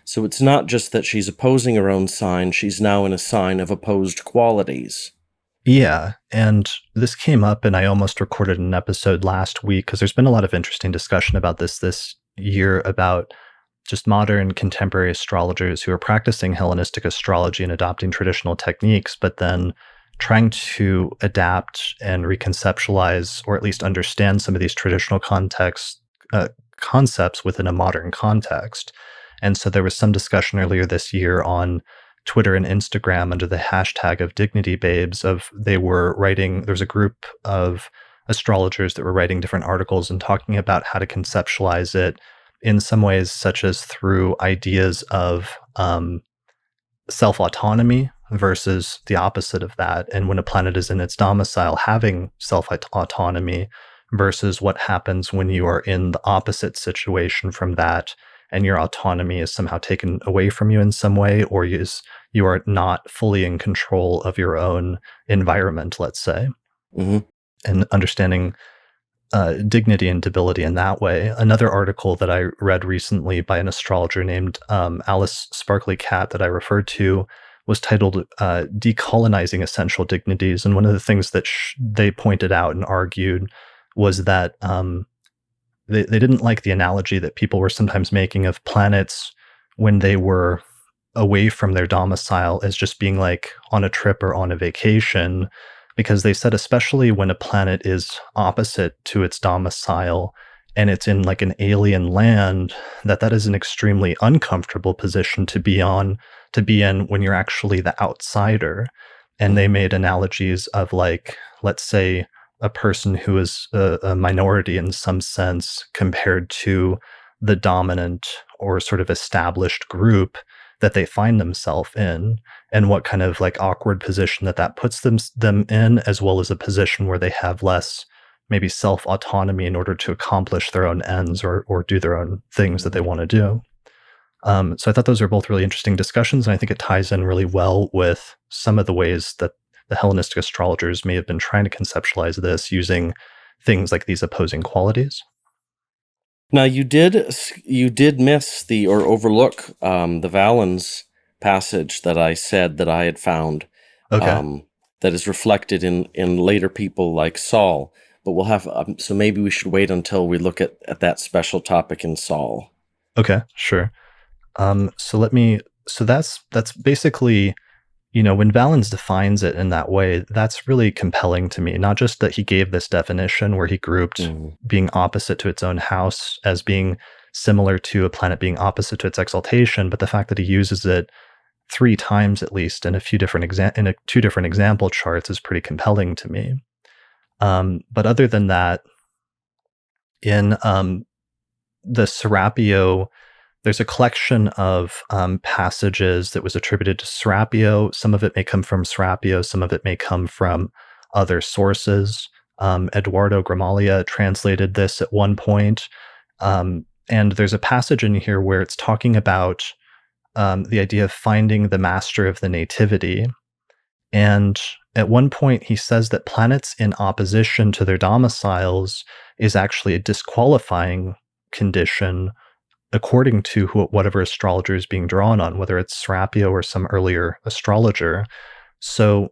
So it's not just that she's opposing her own sign, she's now in a sign of opposed qualities. Yeah, and this came up, and I almost recorded an episode last week because there's been a lot of interesting discussion about this year about just modern contemporary astrologers who are practicing Hellenistic astrology and adopting traditional techniques, but then trying to adapt and reconceptualize, or at least understand some of these traditional concepts within a modern context. And so there was some discussion earlier this year on Twitter and Instagram under the hashtag of Dignity Babes of they were writing, there's a group of astrologers that were writing different articles and talking about how to conceptualize it in some ways, such as through ideas of self autonomy versus the opposite of that. And when a planet is in its domicile, having self autonomy versus what happens when you are in the opposite situation from that and your autonomy is somehow taken away from you in some way, or you are not fully in control of your own environment, let's say, Hmm. and understanding dignity and debility in that way. Another article that I read recently by an astrologer named Alice Sparkly Cat that I referred to was titled Decolonizing Essential Dignities. And one of the things that they pointed out and argued was that they didn't like the analogy that people were sometimes making of planets when they were away from their domicile as just being like on a trip or on a vacation, because they said especially when a planet is opposite to its domicile and it's in like an alien land, that is an extremely uncomfortable position to be in when you're actually the outsider. And they Hmm. made analogies of, like, let's say a person who is a minority in some sense compared to the dominant or sort of established group that they find themselves in, and what kind of like awkward position that puts them in, as well as a position where they have less maybe self autonomy in order to accomplish their own ends or do their own things that they want to do. So I thought those are both really interesting discussions, and I think it ties in really well with some of the ways that the Hellenistic astrologers may have been trying to conceptualize this using things like these opposing qualities. Now, you did miss the or overlook the Valens passage that I said that I had found, Okay. um, that is reflected in later people like Saul. But we'll have so maybe we should wait until we look at that special topic in Saul. Okay. Sure. So let me. So that's basically, when Valens defines it in that way, that's really compelling to me. Not just that he gave this definition where he grouped Mhm. being opposite to its own house as being similar to a planet being opposite to its exaltation, but the fact that he uses it three times at least in a few different two different example charts is pretty compelling to me. But other than that, in the Serapio, there's a collection of passages that was attributed to Serapio. Some of it may come from Serapio, some of it may come from other sources. Eduardo Gramaglia translated this at one point. And there's a passage in here where it's talking about the idea of finding the master of the nativity. And at one point, he says that planets in opposition to their domiciles is actually a disqualifying condition according to whatever astrologer is being drawn on, whether it's Serapio or some earlier astrologer. So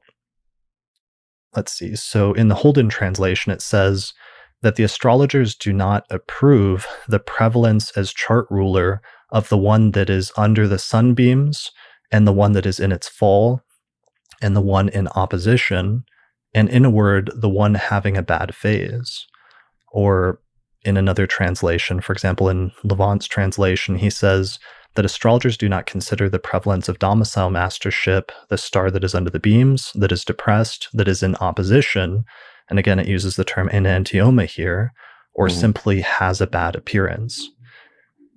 let's see. So in the Holden translation, it says that the astrologers do not approve the prevalence as chart ruler of the one that is under the sunbeams, and the one that is in its fall, and the one in opposition, and in a word, the one having a bad phase. Or in another translation, for example, in Levant's translation, he says that astrologers do not consider the prevalence of domicile mastership, the star that is under the beams, that is depressed, that is in opposition, and again, it uses the term enantioma here, or simply has a bad appearance.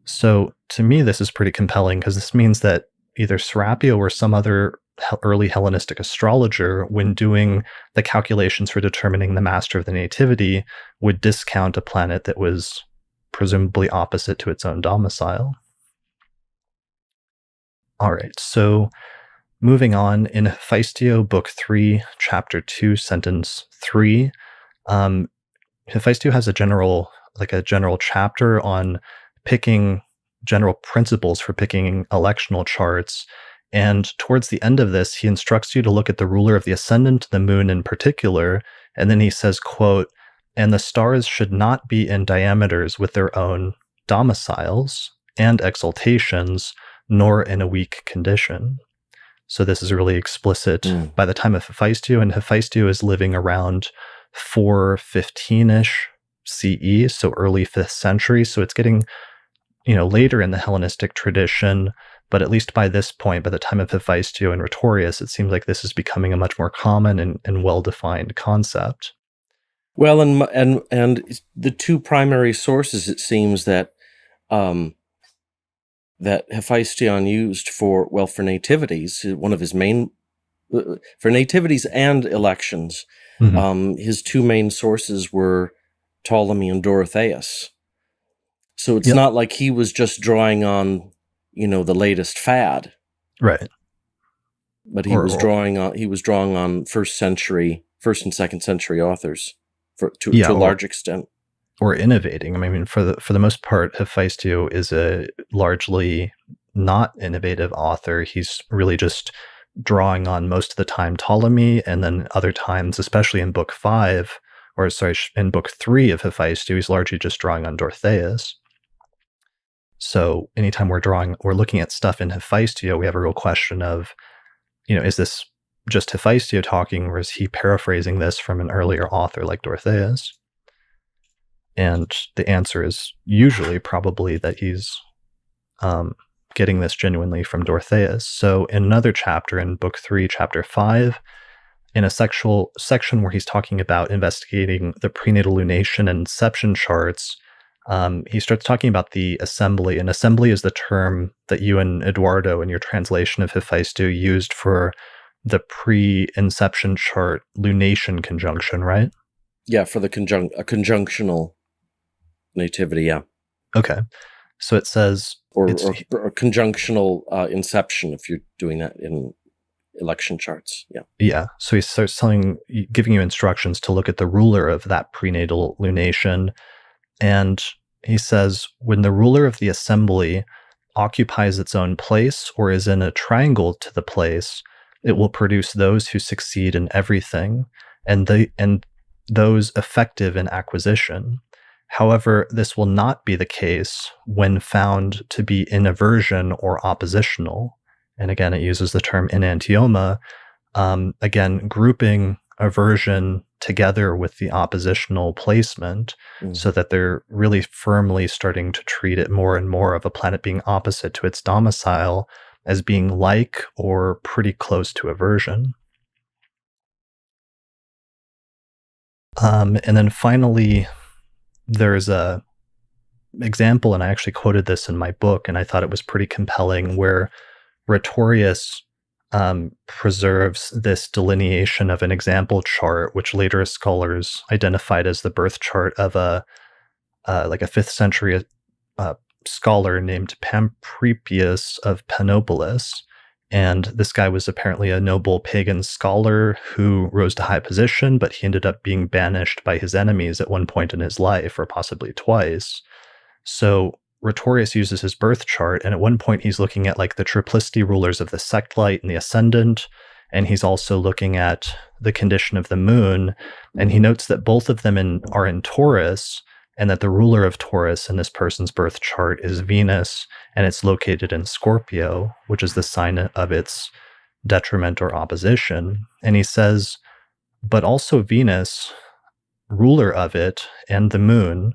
So to me, this is pretty compelling because this means that either Serapio or some other early Hellenistic astrologer, when doing the calculations for determining the master of the nativity, would discount a planet that was presumably opposite to its own domicile. All right, so moving on, in Hephaestio, Book 3, Chapter 2, Sentence 3, Hephaestio has a general chapter on picking general principles for picking electional charts. And towards the end of this, he instructs you to look at the ruler of the ascendant, the moon in particular. And then he says, quote, "And the stars should not be in diameters with their own domiciles and exaltations, nor in a weak condition." So this is really explicit by the time of Hephaestio, and Hephaestio is living around 415-ish CE, so early 5th century. So it's getting, later in the Hellenistic tradition, but at least by this point, by the time of Hephaestio and Rhetorius, it seems like this is becoming a much more common and well-defined concept. Well, and the two primary sources, it seems, that that Hephaestion used for nativities, one of his main, for nativities and elections, his two main sources were Ptolemy and Dorotheus. So it's not like he was just drawing on, the latest fad. Right. But he was drawing on first and second century authors to a large extent. Or innovating. I mean, for the most part, Hephaestio is a largely not innovative author. He's really just drawing on, most of the time, Ptolemy, and then other times, especially in book 5, in book 3 of Hephaestio, he's largely just drawing on Dorotheus. So anytime we're looking at stuff in Hephaestio, we have a real question of, is this just Hephaestio talking, or is he paraphrasing this from an earlier author like Dorotheus? And the answer is usually probably that he's getting this genuinely from Dorotheus. So in another chapter, in book 3, chapter 5, in a section where he's talking about investigating the prenatal lunation and inception charts, he starts talking about the assembly. And assembly is the term that you and Eduardo, in your translation of Hephaestio, used for the pre-inception chart lunation conjunction, right? Yeah, for the conjunctional nativity, yeah. Okay. So it says... Or conjunctional inception, if you're doing that in election charts, yeah. Yeah, so he starts giving you instructions to look at the ruler of that prenatal lunation. And he says, when the ruler of the assembly occupies its own place or is in a triangle to the place, it will produce those who succeed in everything, and those effective in acquisition. However, this will not be the case when found to be in aversion or oppositional. And again, it uses the term enantioma, again, grouping aversion together with the oppositional placement, so that they're really firmly starting to treat it more and more of a planet being opposite to its domicile as being like or pretty close to aversion. And then finally, there's a example, and I actually quoted this in my book, and I thought it was pretty compelling, where Rhetorius preserves this delineation of an example chart, which later scholars identified as the birth chart of a 5th century scholar named Pamphrepius of Panopolis. And this guy was apparently a noble pagan scholar who rose to high position, but he ended up being banished by his enemies at one point in his life, or possibly twice. So Rhetorius uses his birth chart, and at one point he's looking at the triplicity rulers of the sect-light and the ascendant, and he's also looking at the condition of the moon, and he notes that both of them are in Taurus, and that the ruler of Taurus in this person's birth chart is Venus, and it's located in Scorpio, which is the sign of its detriment or opposition. And he says, but also Venus, ruler of it, and the moon,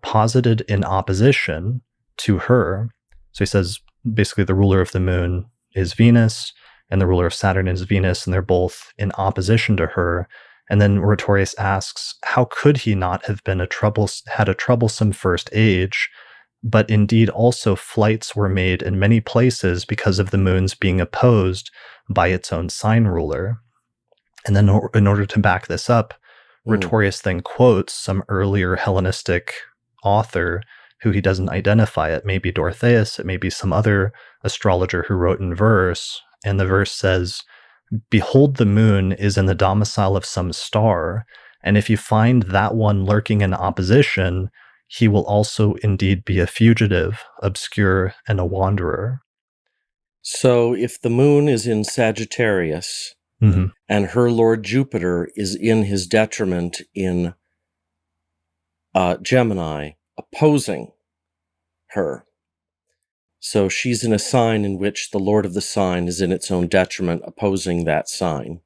posited in opposition to her. So he says basically the ruler of the moon is Venus, and the ruler of Saturn is Venus, and they're both in opposition to her. And then Rhetorius asks, how could he not have been had a troublesome first age? But indeed, also flights were made in many places because of the moon's being opposed by its own sign ruler. And then, in order to back this up, Rhetorius then quotes some earlier Hellenistic author who he doesn't identify. It may be Dorotheus, it may be some other astrologer who wrote in verse. And the verse says, behold, the moon is in the domicile of some star, and if you find that one lurking in opposition, he will also indeed be a fugitive, obscure, and a wanderer. So if the moon is in Sagittarius, Mm-hmm. and her lord Jupiter is in his detriment in Gemini, opposing her, so she's in a sign in which the lord of the sign is in its own detriment, opposing that sign.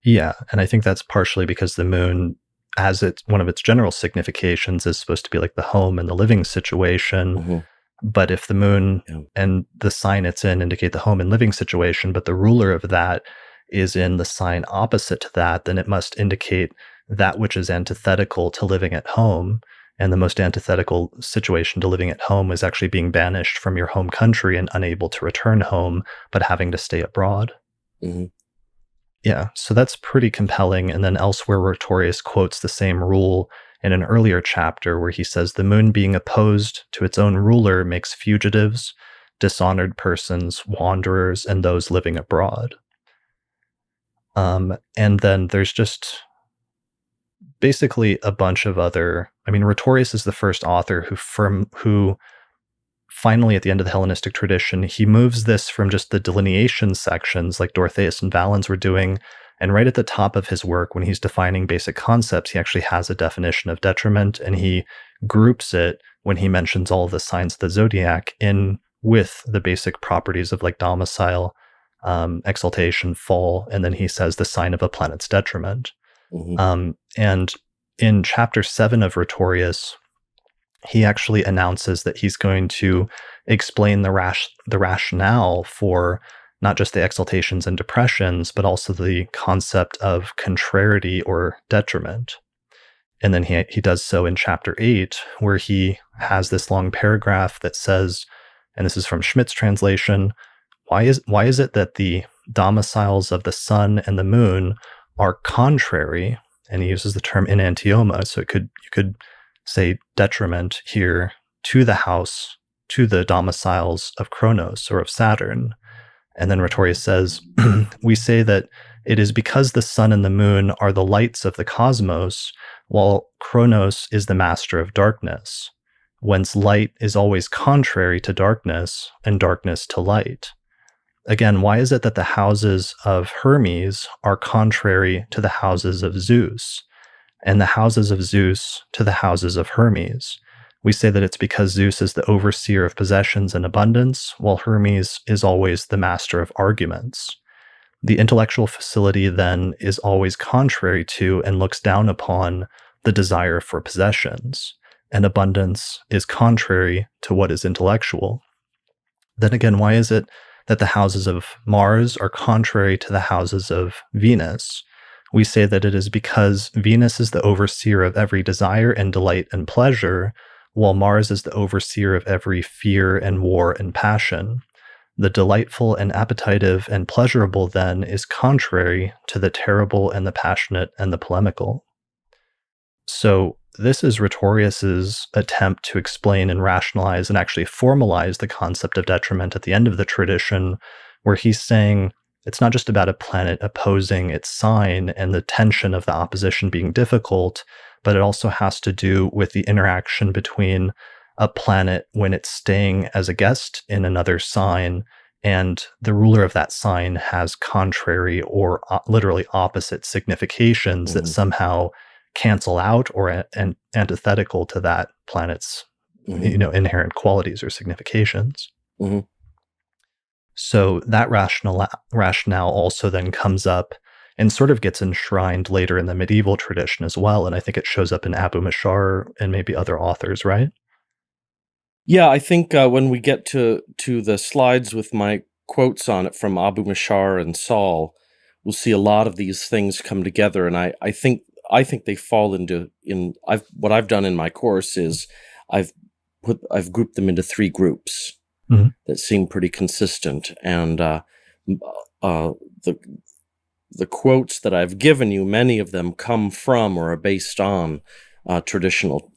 Yeah, and I think that's partially because the moon, as one of its general significations, is supposed to be like the home and the living situation. Mm-hmm. But if the moon and the sign it's in indicate the home and living situation, but the ruler of that is in the sign opposite to that, then it must indicate that which is antithetical to living at home. And the most antithetical situation to living at home is actually being banished from your home country and unable to return home, but having to stay abroad. Mm-hmm. Yeah, so that's pretty compelling. And then elsewhere, Rhetorius quotes the same rule in an earlier chapter where he says, the moon being opposed to its own ruler makes fugitives, dishonored persons, wanderers, and those living abroad. And then there's just basically a bunch of other. I mean, Rhetorius is the first author who finally, at the end of the Hellenistic tradition, he moves this from just the delineation sections like Dorotheus and Valens were doing, and right at the top of his work, when he's defining basic concepts, he actually has a definition of detriment, and he groups it when he mentions all of the signs of the zodiac in with the basic properties of like domicile, exaltation, fall, and then he says the sign of a planet's detriment. Mm-hmm. And in chapter 7 of Rhetorius, he actually announces that he's going to explain the rationale for not just the exaltations and depressions, but also the concept of contrariety or detriment. And then he does so in chapter 8, where he has this long paragraph that says, and this is from Schmidt's translation, why is it that the domiciles of the sun and the moon are contrary? And he uses the term enantioma, so you could say detriment here to the domiciles of Kronos or of Saturn. And then Rhetorius says, we say that it is because the sun and the moon are the lights of the cosmos, while Kronos is the master of darkness, whence light is always contrary to darkness and darkness to light. Again, why is it that the houses of Hermes are contrary to the houses of Zeus, and the houses of Zeus to the houses of Hermes? We say that it's because Zeus is the overseer of possessions and abundance, while Hermes is always the master of arguments. The intellectual facility, then, is always contrary to and looks down upon the desire for possessions, and abundance is contrary to what is intellectual. Then again, why is it that the houses of Mars are contrary to the houses of Venus? We say that it is because Venus is the overseer of every desire and delight and pleasure, while Mars is the overseer of every fear and war and passion. The delightful and appetitive and pleasurable, then, is contrary to the terrible and the passionate and the polemical. So this is Rhetorius's attempt to explain and rationalize and actually formalize the concept of detriment at the end of the tradition, where he's saying it's not just about a planet opposing its sign and the tension of the opposition being difficult, but it also has to do with the interaction between a planet when it's staying as a guest in another sign, and the ruler of that sign has contrary or literally opposite significations that somehow cancel out or antithetical to that planet's Hmm. inherent qualities or significations. Hmm. So that rationale also then comes up and sort of gets enshrined later in the medieval tradition as well. And I think it shows up in Abu Mashar and maybe other authors, right? Yeah, I think when we get to the slides with my quotes on it from Abu Mashar and Saul, we'll see a lot of these things come together, and I think they fall into in I've what I've done in my course is I've I've grouped them into three groups Mhm. that seem pretty consistent, and m- uh, the the quotes that I've given you, many of them come from or are based on traditional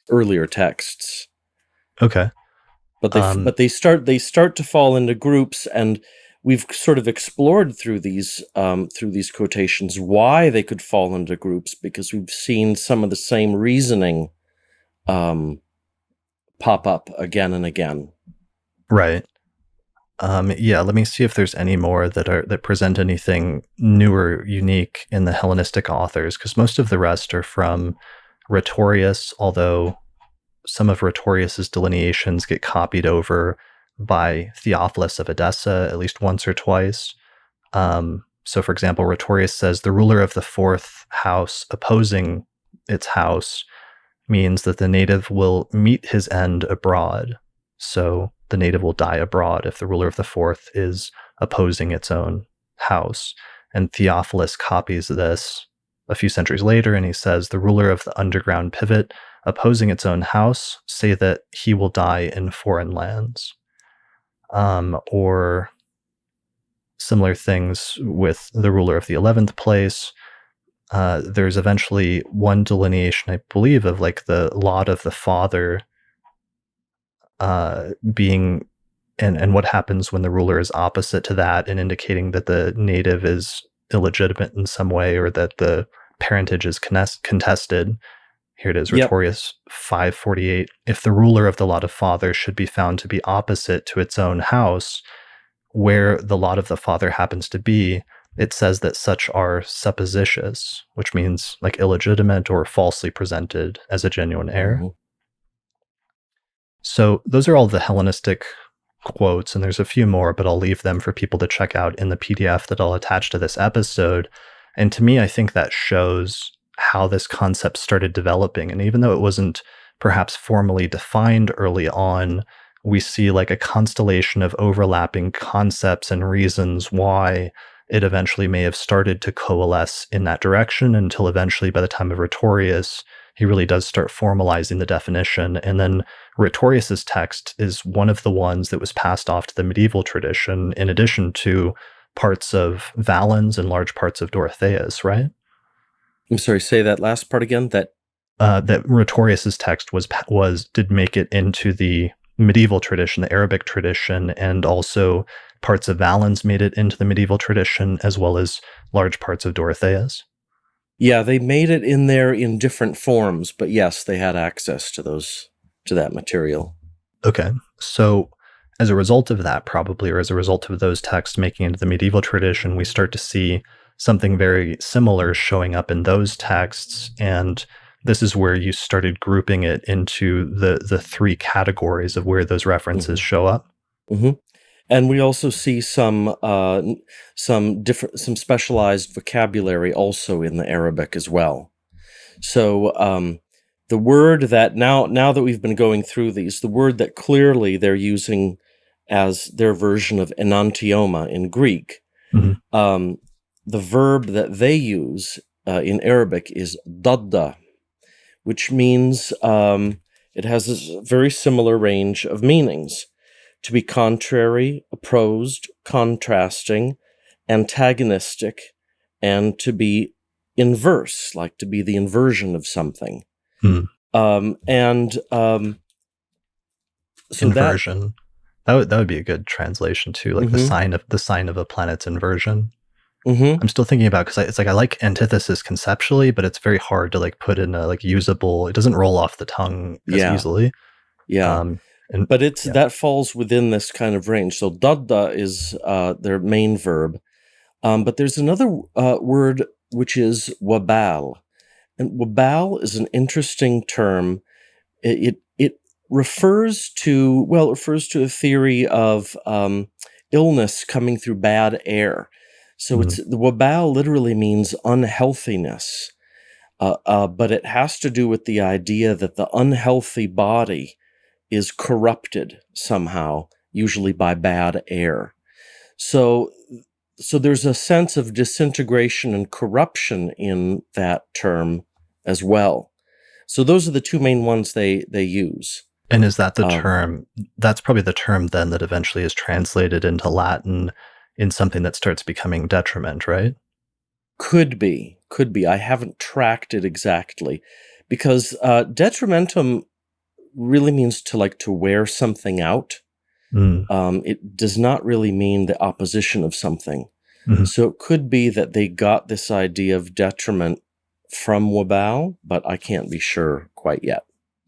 earlier texts. Okay. But Um, they start to fall into groups, and we've sort of explored through these quotations why they could fall into groups, because we've seen some of the same reasoning um, pop up again and again. right. Yeah, let me see if there's any more that present anything new or unique in the Hellenistic authors, because most of the rest are from Rhetorius, although some of Rhetorius's delineations get copied over by Theophilus of Edessa at least once or twice. So, for example, Rhetorius says the ruler of the fourth house opposing its house means that the native will meet his end abroad. So the native will die abroad if the ruler of the fourth is opposing its own house. And Theophilus copies this a few centuries later, and he says the ruler of the underground pivot opposing its own house say that he will die in foreign lands. Or similar things with the ruler of the 11th place. There's eventually one delineation, I believe, of like the lot of the father being and what happens when the ruler is opposite to that and indicating that the native is illegitimate in some way or that the parentage is contested. Here it is, Yep. Rhetorius 548. If the ruler of the lot of father should be found to be opposite to its own house, where the lot of the father happens to be, it says that such are supposititious, which means like illegitimate or falsely presented as a genuine heir. Mhm. So those are all the Hellenistic quotes, and there's a few more, but I'll leave them for people to check out in the PDF that I'll attach to this episode. And to me, I think that shows how this concept started developing. And even though it wasn't perhaps formally defined early on, we see like a constellation of overlapping concepts and reasons why it eventually may have started to coalesce in that direction until eventually, by the time of Rhetorius, he really does start formalizing the definition. And then Rhetorius's text is one of the ones that was passed off to the medieval tradition, in addition to parts of Valens and large parts of Dorotheus, right? I'm sorry, say that last part again. That That Rhetorius's text was did make it into the medieval tradition, the Arabic tradition, and also parts of Valens made it into the medieval tradition, as well as large parts of Dorotheus. Yeah, they made it in there in different forms, but yes, they had access to that material. Okay. So, as a result of that, probably, or as a result of those texts making into the medieval tradition, we start to see something very similar showing up in those texts. And this is where you started grouping it into the three categories of where those references Hmm. show up. Hmm. And we also see some specialized vocabulary also in the Arabic as well. So the word that now that we've been going through these, the word that clearly they're using as their version of enantioma in Greek, Mhm. um, the verb that they use in Arabic is dadda, which means it has this very similar range of meanings: to be contrary, opposed, contrasting, antagonistic, and to be inverse, like to be the inversion of something. Mm. And so that, Inversion. That would be a good translation too, like hmm the sign of a planet's inversion. hmm I'm still thinking about because it's like I like antithesis conceptually, but it's very hard to like put in a like usable. It doesn't roll off the tongue as yeah, easily. yeah. Um, and But it's yeah. that falls within this kind of range. So dadda is their main verb. But there's another word which is wabal. And wabal is an interesting term. It refers to, well, it refers to a theory of illness coming through bad air. So Mm. it's the wabal literally means unhealthiness, but it has to do with the idea that the unhealthy body is corrupted somehow, usually by bad air. So so there's a sense of disintegration and corruption in that term as well. So those are the two main ones they use. And is that the Um, term that's probably the term then that eventually is translated into Latin in something that starts becoming detriment, right? could be. I haven't tracked it exactly because detrimentum really means to like to wear something out. Mm. It does not really mean the opposition of something. Mhm. So it could be that they got this idea of detriment from wabal, but I can't be sure quite yet.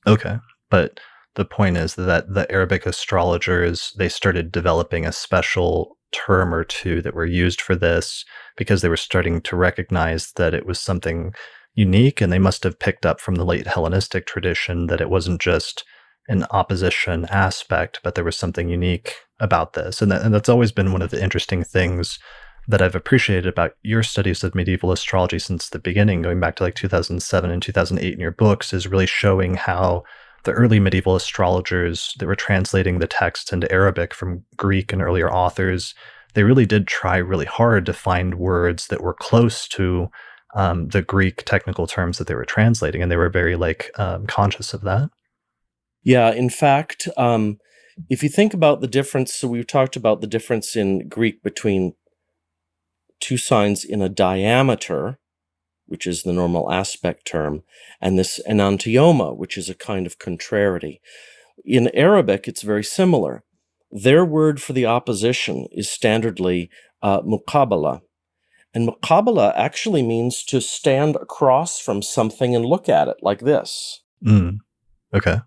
Okay. But the point is that the Arabic astrologers, they started developing a special term or two that were used for this because they were starting to recognize that it was something unique, and they must have picked up from the late Hellenistic tradition that it wasn't just an opposition aspect, but there was something unique about this. And that's always been one of the interesting things that I've appreciated about your studies of medieval astrology since the beginning, going back to like 2007 and 2008 in your books, is really showing how the early medieval astrologers that were translating the texts into Arabic from Greek and earlier authors, they really did try really hard to find words that were close to the Greek technical terms that they were translating, and they were very conscious of that. Yeah, in fact, if you think about the difference, so we've talked about the difference in Greek between two signs in a diameter, which is the normal aspect term, and this enantioma, which is a kind of contrariety. In Arabic, it's very similar. Their word for the opposition is standardly muqabala. And muqabala actually means to stand across from something and look at it like this. Mm, okay.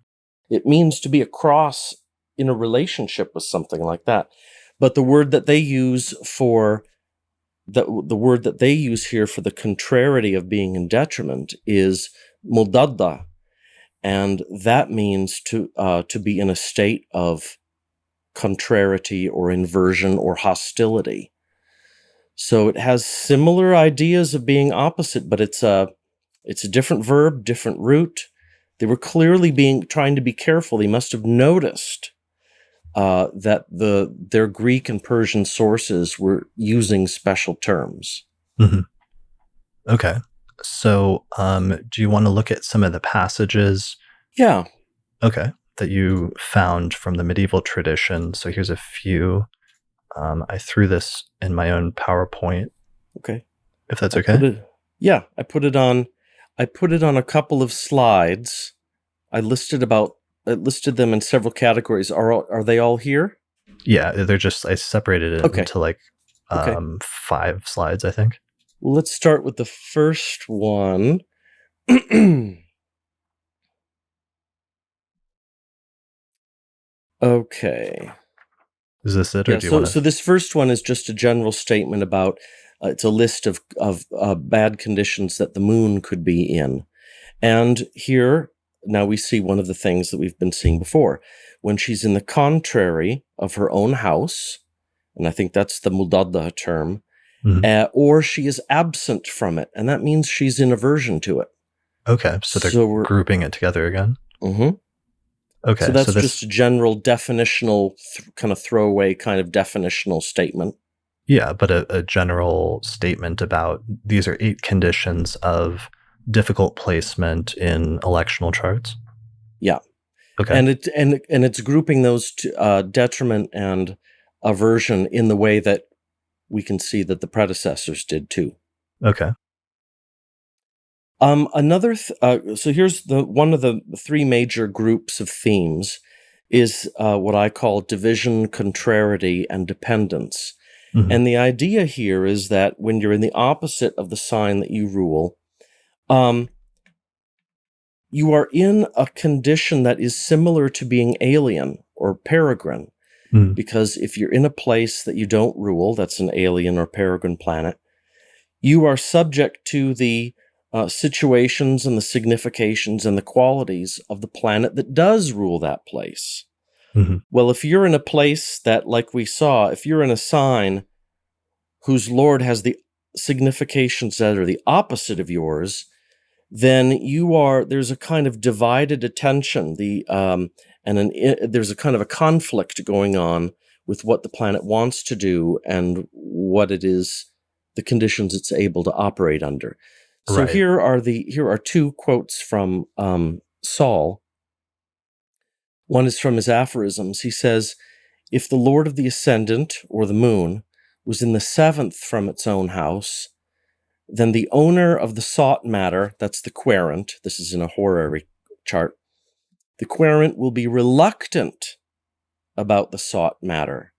It means to be across in a relationship with something like that. But the word that they use for the word that they use here for the contrariety of being in detriment is mudadda, and that means to be in a state of contrariety or inversion or hostility. So it has similar ideas of being opposite, but it's a different verb, different root. They were clearly trying to be careful. They must have noticed that their Greek and Persian sources were using special terms. Hmm. Okay. So, do you want to look at some of the passages, Yeah. okay, that you found from the medieval tradition? So here's a few. I threw this in my own PowerPoint, Okay. if that's I put okay. it. Yeah, I put it on. I put it on a couple of slides. I listed them in several categories. Are they all here? Yeah, they're just I separated it Okay. into like Okay. 5 slides, I think. Well, let's start with the first one. Okay. Is this it, or Yeah, do you so want to? so this first one is just a general statement about it's a list of bad conditions that the moon could be in. And here now we see one of the things that we've been seeing before. When she's in the contrary of her own house, and I think that's the mudadda term, Mhm. or she is absent from it, and that means she's in aversion to it. Okay, so they're So we're grouping it together again. mhm. So Okay, so that's just this, a general definitional kind of throwaway kind of definitional statement. yeah, but a general statement about these are 8 conditions of difficult placement in electional charts. Yeah. Okay. And it's grouping those to detriment and aversion in the way that we can see that the predecessors did too. Okay. So here's the one of the three major groups of themes is what I call division, contrariety, and dependence. Mhm. And the idea here is that when you're in the opposite of the sign that you rule, um, you are in a condition that is similar to being alien or peregrine. Mhm. Because if you're in a place that you don't rule, that's an alien or peregrine planet, you are subject to the situations and the significations and the qualities of the planet that does rule that place. Mhm. Well, if you're in a place that, like we saw, if you're in a sign whose Lord has the significations that are the opposite of yours, then there's a kind of divided attention, there's a kind of a conflict going on with what the planet wants to do and what it is, the conditions it's able to operate under. So Right. here are two quotes from Saul. One is from his aphorisms. He says, "If the Lord of the ascendant, or the moon, was in the seventh from its own house, then the owner of the sought matter," that's the querent, this is in a horary chart, "the querent will be reluctant about the sought matter,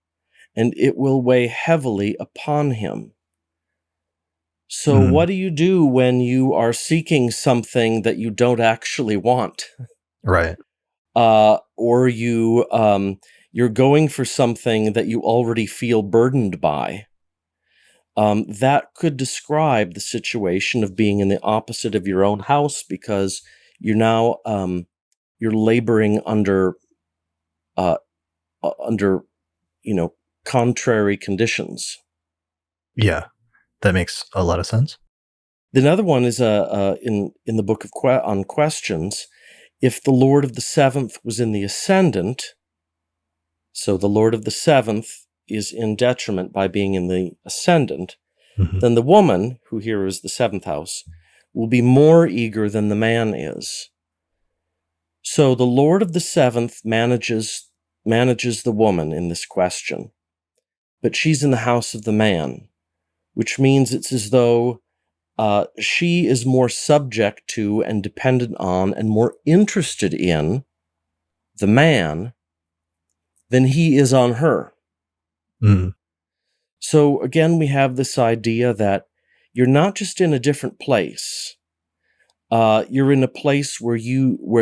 and it will weigh heavily upon him." So Mhm. what do you do when you are seeking something that you don't actually want? Right. Or you're going for something that you already feel burdened by? That could describe the situation of being in the opposite of your own house, because you're now you're laboring uh, under contrary conditions. Yeah. That makes a lot of sense. Another one is in the book of on questions. If the Lord of the seventh was in the ascendant, so the Lord of the seventh is in detriment by being in the ascendant, Mhm. then the woman, who here is the seventh house, will be more eager than the man is. So the Lord of the seventh manages the woman in this question, but she's in the house of the man, which means it's as though she is more subject to and dependent on and more interested in the man than he is on her. Mhm. So again, we have this idea that you're not just in a different place. You're in a place where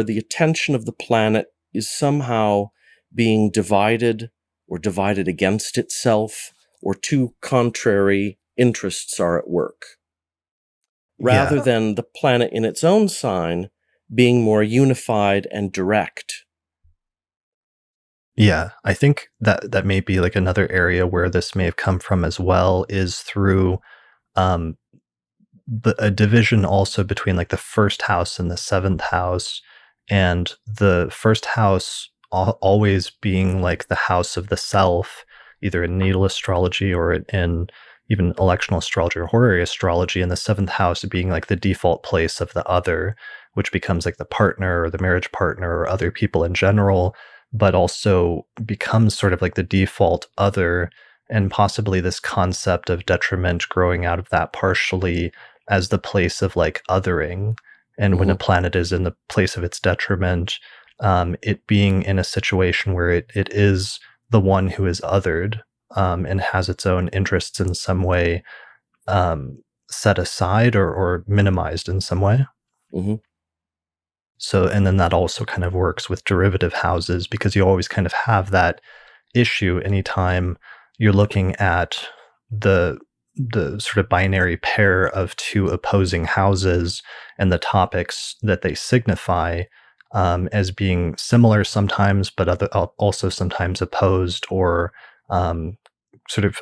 the attention of the planet is somehow being divided or divided against itself, or two contrary interests are at work, rather Yeah. than the planet in its own sign being more unified and direct. Yeah. I think that that may be like another area where this may have come from as well is through um a division also between like the first house and the seventh house, and the first house always being like the house of the self, either in natal astrology or in even electional astrology or horary astrology, and the seventh house being like the default place of the other, which becomes like the partner or the marriage partner or other people in general, but also becomes sort of like the default other, and possibly this concept of detriment growing out of that partially as the place of like othering. And when a Mhm, planet is in the place of its detriment, it being in a situation where it is the one who is othered, and has its own interests in some way, um, set aside or minimized in some way. mhm, So, and then that also kind of works with derivative houses because you always kind of have that issue anytime you're looking at the the sort of binary pair of two opposing houses and the topics that they signify, as being similar sometimes, but also sometimes opposed or um, sort of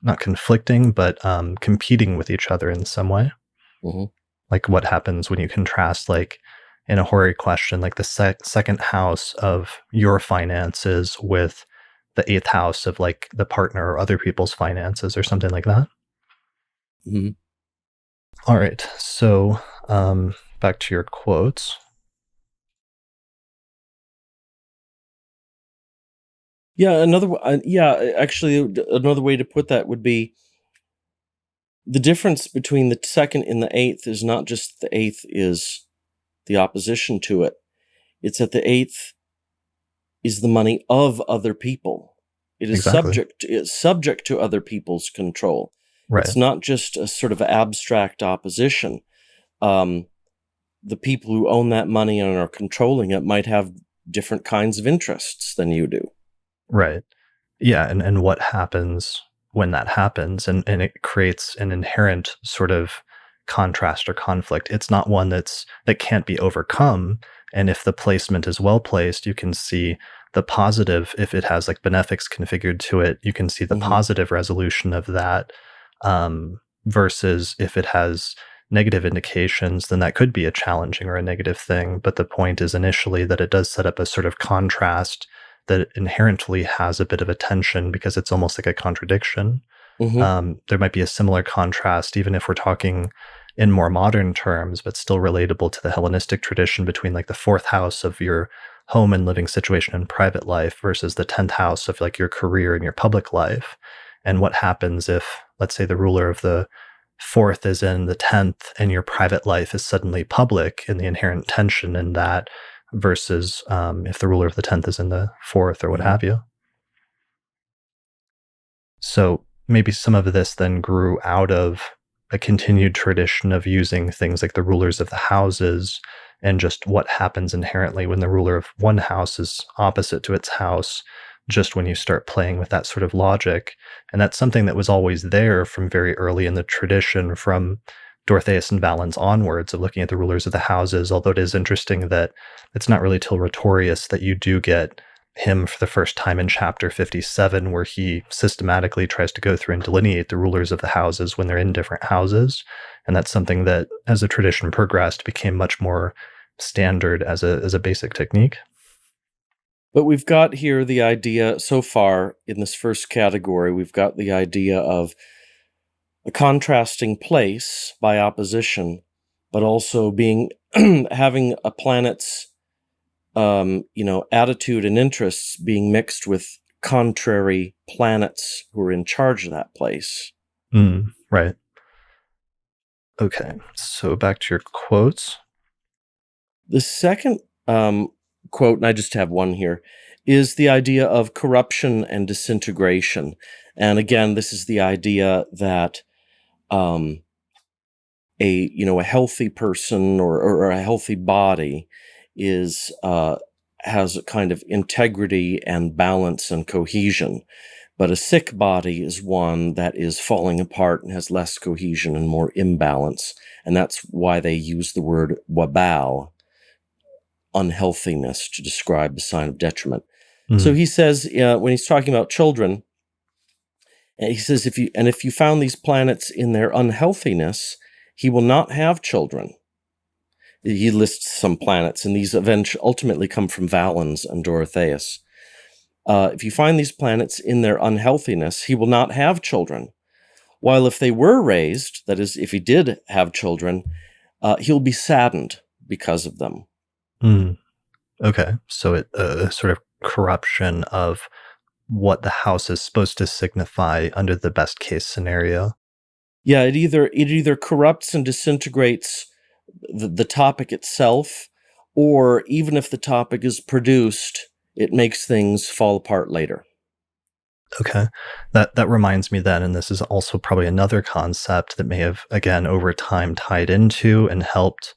not conflicting, but competing with each other in some way. mhm, Like what happens when you contrast, like in a horary question, like the second house of your finances with the eighth house of like the partner or other people's finances or something like that. mhm. All right. So back to your quotes. Actually, another way to put that would be the difference between the second and the eighth is not just the eighth is the opposition to it. It's that the eighth is the money of other people. Exactly. It's subject to other people's control. It's Right. not just a sort of abstract opposition. Um, the people who own that money and are controlling it might have different kinds of interests than you do. Right. Yeah. And what happens when that happens? And it creates an inherent sort of contrast or conflict. It's not one that can't be overcome. And if the placement is well placed, you can see the positive. If it has like benefics configured to it, you can see the Mhm. positive resolution of that. Versus if it has negative indications, then that could be a challenging or a negative thing. But the point is initially that it does set up a sort of contrast that inherently has a bit of a tension because it's almost like a contradiction. Mhm. There might be a similar contrast, even if we're talking in more modern terms, but still relatable to the Hellenistic tradition between like the fourth house of your home and living situation and private life versus the 10th house of like your career and your public life. And what happens if, let's say, the ruler of the fourth is in the 10th and your private life is suddenly public and the inherent tension in that versus if the ruler of the 10th is in the fourth or what Mhm. have you. So maybe some of this then grew out of a continued tradition of using things like the rulers of the houses and just what happens inherently when the ruler of one house is opposite to its house, just when you start playing with that sort of logic. And that's something that was always there from very early in the tradition, from Dorotheus and Valens onwards, of looking at the rulers of the houses. Although it is interesting that it's not really till Rhetorius that you do get him for the first time in chapter 57, where he systematically tries to go through and delineate the rulers of the houses when they're in different houses. And that's something that, as the tradition progressed, became much more standard as a basic technique. But we've got here the idea so far in this first category, we've got the idea of a contrasting place by opposition, but also being having a planet's attitude and interests being mixed with contrary planets who are in charge of that place. Right. Okay. So back to your quotes. The second quote, and I just have one here, is the idea of corruption and disintegration. And again, this is the idea that um, a healthy person or a healthy body is has a kind of integrity and balance and cohesion. But a sick body is one that is falling apart and has less cohesion and more imbalance. And that's why they use the word wabal, unhealthiness, to describe the sign of detriment. So Mm, he says, when he's talking about children, and he says, if you found these planets in their unhealthiness, he will not have children. He lists some planets, and these ultimately come from Valens and Dorotheus. If you find these planets in their unhealthiness, he will not have children. While if they were raised, that is, if he did have children, he'll be saddened because of them. mm. Okay. So it sort of corruption of what the house is supposed to signify under the best case scenario. Yeah, it either corrupts and disintegrates the topic itself, or even if the topic is produced, it makes things fall apart later. Okay. That reminds me then, and this is also probably another concept that may have, again, over time tied into and helped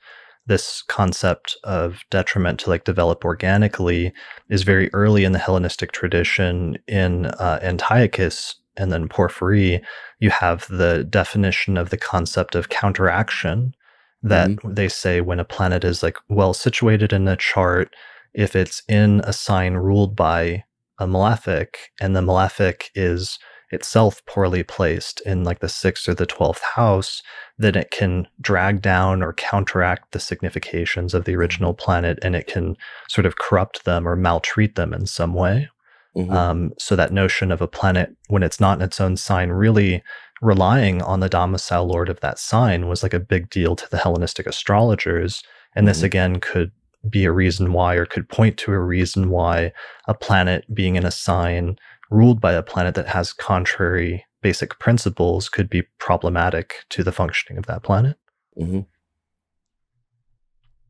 this concept of detriment to like develop organically, is very early in the Hellenistic tradition in Antiochus and then Porphyry. You have the definition of the concept of counteraction, that Hmm. they say when a planet is like well situated in a chart, if it's in a sign ruled by a malefic, and the malefic is itself poorly placed in like the sixth or the 12th house, then it can drag down or counteract the significations of the original planet, and it can sort of corrupt them or maltreat them in some way. Hmm. So that notion of a planet when it's not in its own sign really relying on the domicile lord of that sign was like a big deal to the Hellenistic astrologers. And this Hmm. again could be a reason why, or could point to a reason why, a planet being in a sign ruled by a planet that has contrary basic principles could be problematic to the functioning of that planet. Hmm.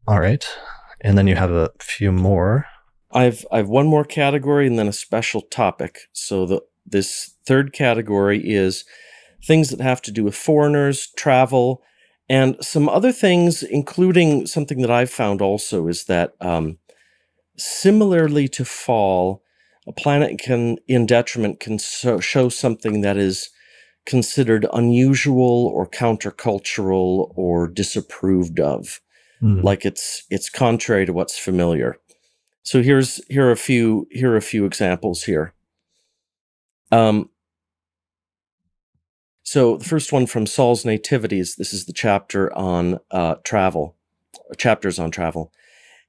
All right. And then you have a few more. I've one more category and then a special topic. So this third category is things that have to do with foreigners, travel, and some other things, including something that I've found also is that similarly to fall, a planet can, in detriment, can show something that is considered unusual or countercultural or disapproved of, Mm. like it's contrary to what's familiar. So here are a few examples here. So the first one from Saul's Nativities. This is the chapter on travel, chapters on travel.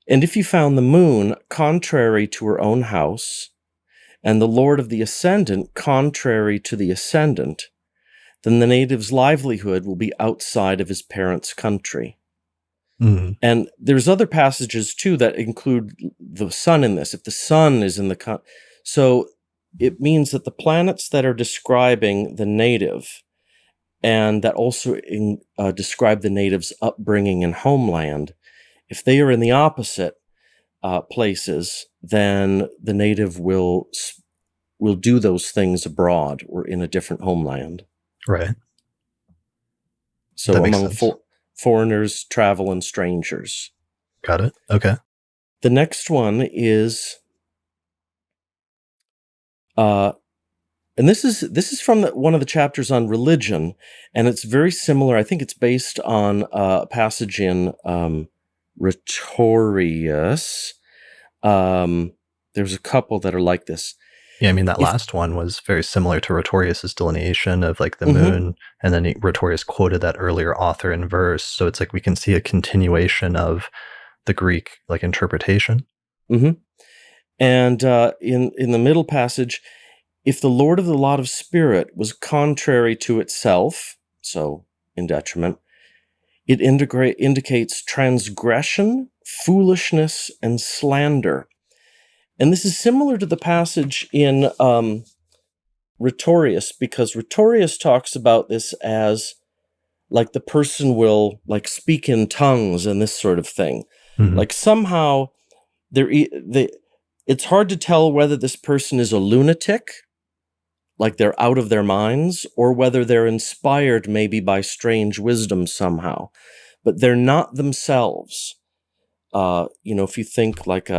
And if you found the moon contrary to her own house, and the lord of the ascendant contrary to the ascendant, then the native's livelihood will be outside of his parents' country. Mm. And there's other passages too that include the sun in this. If the sun is in the so it means that the planets that are describing the native and that also describe the native's upbringing and homeland, if they are in the opposite places, then the native will do those things abroad or in a different homeland. Right. That So makes among sense. foreigners, travel, and strangers. Got it. Okay. The next one is, and this is from one of the chapters on religion, and it's very similar. I think it's based on a passage in Rhetorius. There's a couple that are like this. Yeah, I mean, that If last one was very similar to Rhetorius's delineation of like the Mhm, moon, and then Rhetorius quoted that earlier author in verse. So it's like we can see a continuation of the Greek like interpretation. mhm. And in the middle passage, if the Lord of the lot of spirit was contrary to itself, so in detriment, it indicates transgression, foolishness, and slander. And this is similar to the passage in Rhetorius, because Rhetorius talks about this as like the person will like speak in tongues and this sort of thing. Hmm. Like somehow it's hard to tell whether this person is a lunatic, like they're out of their minds, or whether they're inspired maybe by strange wisdom somehow. But they're not themselves. If you think like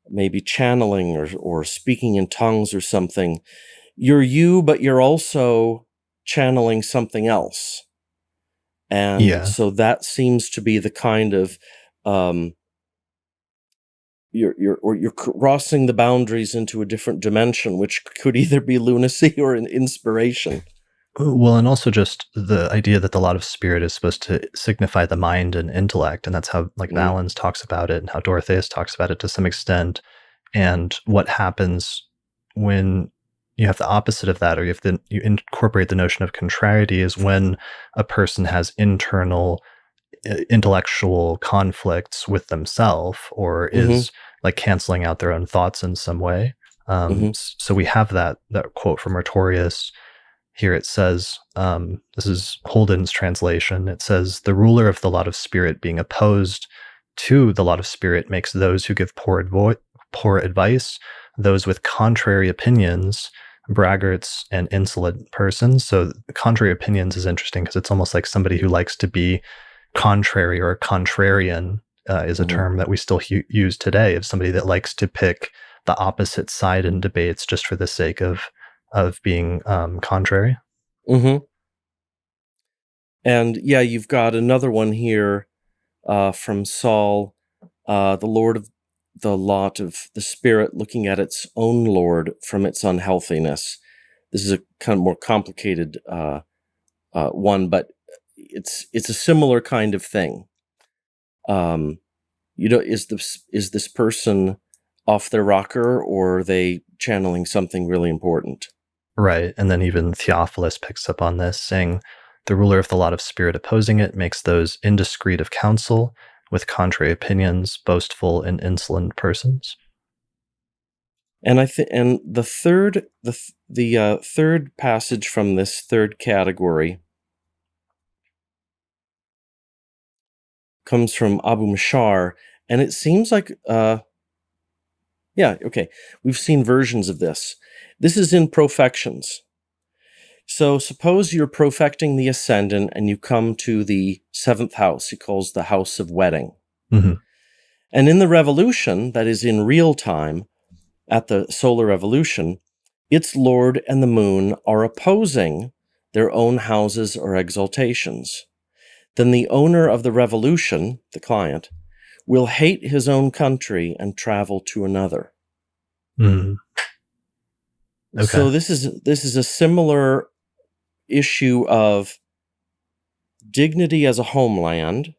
maybe channeling or speaking in tongues or something, you're you, but you're also channeling something else. And Yeah. so that seems to be the kind of um, you're crossing the boundaries into a different dimension, which could either be lunacy or an inspiration. Well, and also just the idea that the lot of spirit is supposed to signify the mind and intellect, and that's how like Mm, Valens talks about it, and how Dorotheus talks about it to some extent. And what happens when you have the opposite of that, or you incorporate the notion of contrariety, is when a person has internal intellectual conflicts with themselves, or hmm is like canceling out their own thoughts in some way. hmm So we have that quote from Rhetorius. Here it says, this is Holden's translation. It says, "The ruler of the lot of spirit being opposed to the lot of spirit makes those who give poor advice, those with contrary opinions, braggarts and insolent persons." So contrary opinions is interesting because it's almost like somebody who likes to be contrary, or a contrarian is a hmm term that we still use today, of somebody that likes to pick the opposite side in debates just for the sake of being contrary. hmm And yeah, you've got another one here from Saul, the Lord of the lot of the spirit looking at its own Lord from its unhealthiness. This is a kind of more complicated one, but it's a similar kind of thing. Um, is this person off their rocker, or are they channeling something really important? Right. And then even Theophilus picks up on this, saying, "The ruler of the lot of spirit opposing it makes those indiscreet of counsel, with contrary opinions, boastful and insolent persons." And I think, and the third passage from this third category comes from Abu Mashar, and it seems like, yeah, okay, we've seen versions of this. This is in profections. So suppose you're profecting the ascendant and you come to the seventh house. He calls the house of wedding. Hmm. And in the revolution, that is in real time, at the solar revolution, its lord and the moon are opposing their own houses or exaltations. Then the owner of the revolution, the client, will hate his own country and travel to another. Mm. Okay. So this is a similar issue of dignity as a homeland,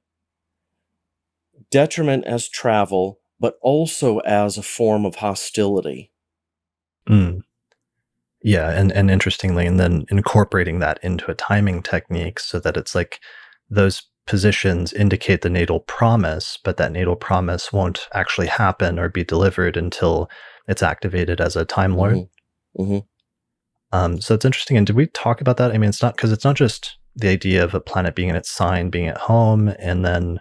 detriment as travel, but also as a form of hostility. Mm. Yeah, and interestingly, and then incorporating that into a timing technique so that it's like those positions indicate the natal promise, but that natal promise won't actually happen or be delivered until it's activated as a Time Lord. Mhm. Mhm. So it's interesting. And did we talk about that? I mean, it's not because it's not just the idea of a planet being in its sign, being at home, and then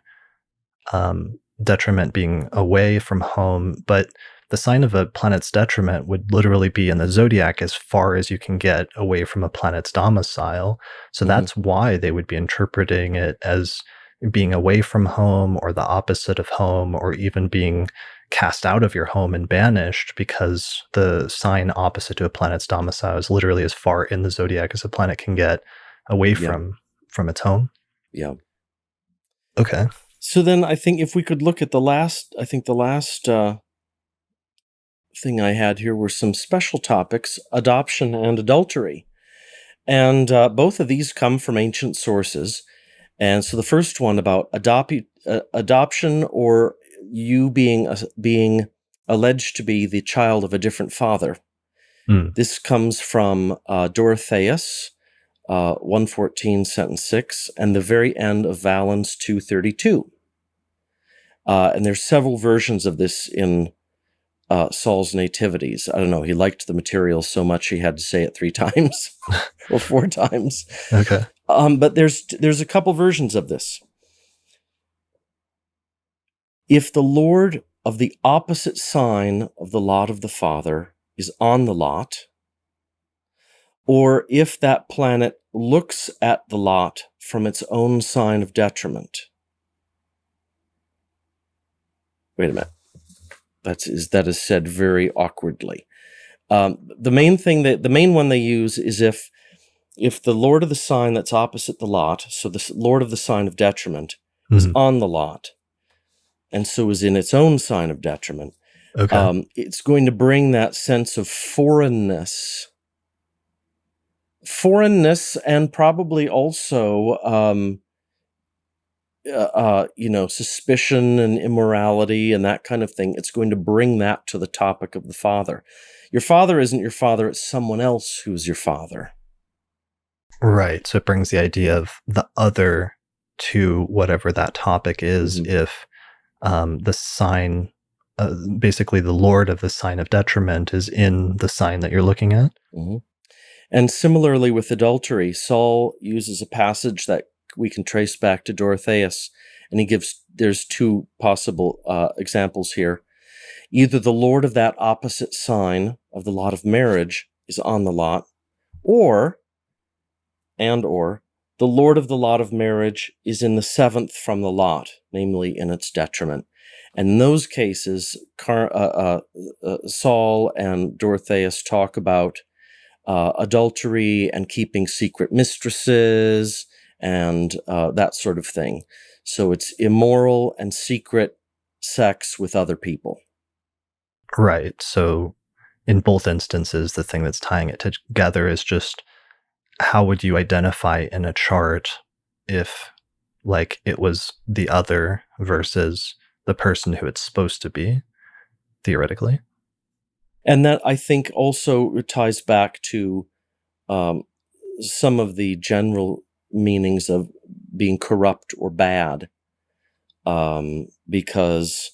detriment being away from home, but the sign of a planet's detriment would literally be in the zodiac as far as you can get away from a planet's domicile. So Mhm. that's why they would be interpreting it as being away from home or the opposite of home or even being cast out of your home and banished because the sign opposite to a planet's domicile is literally as far in the zodiac as a planet can get away Yeah. from its home. Yeah. Okay. So then I think if we could look at the last thing I had here were some special topics, adoption and adultery. And both of these come from ancient sources. And so the first one about adoption, or you being alleged to be the child of a different father. Mm, This comes from Dorotheus, 114, sentence 6, and the very end of Valens 232. And there's several versions of this in Saul's Nativities. I don't know, he liked the material so much he had to say it 3 times or 4 times. okay. But there's a couple versions of this. If the Lord of the opposite sign of the lot of the father is on the lot, or if that planet looks at the lot from its own sign of detriment. Wait a minute. That is said very awkwardly. The main one they use is if the Lord of the sign that's opposite the lot, so the Lord of the sign of detriment, is Mhm. on the lot, and so is in its own sign of detriment, Okay. it's going to bring that sense of foreignness, and probably also suspicion and immorality and that kind of thing. It's going to bring that to the topic of the father. Your father isn't your father, it's someone else who's your father. Right. So it brings the idea of the other to whatever that topic is. Mhm. If the sign, basically the Lord of the sign of detriment, is in the sign that you're looking at. Mhm. And similarly with adultery, Saul uses a passage that we can trace back to Dorotheus, and there's 2 possible examples here. Either the Lord of that opposite sign of the lot of marriage is on the lot, or or the Lord of the lot of marriage is in the 7th from the lot, namely in its detriment. And in those cases, Saul and Dorotheus talk about adultery and keeping secret mistresses and that sort of thing. So it's immoral and secret sex with other people. Right. So in both instances, the thing that's tying it together is just how would you identify in a chart if, like, it was the other versus the person who it's supposed to be, theoretically? And that, I think, also ties back to um, some of the general meanings of being corrupt or bad, because,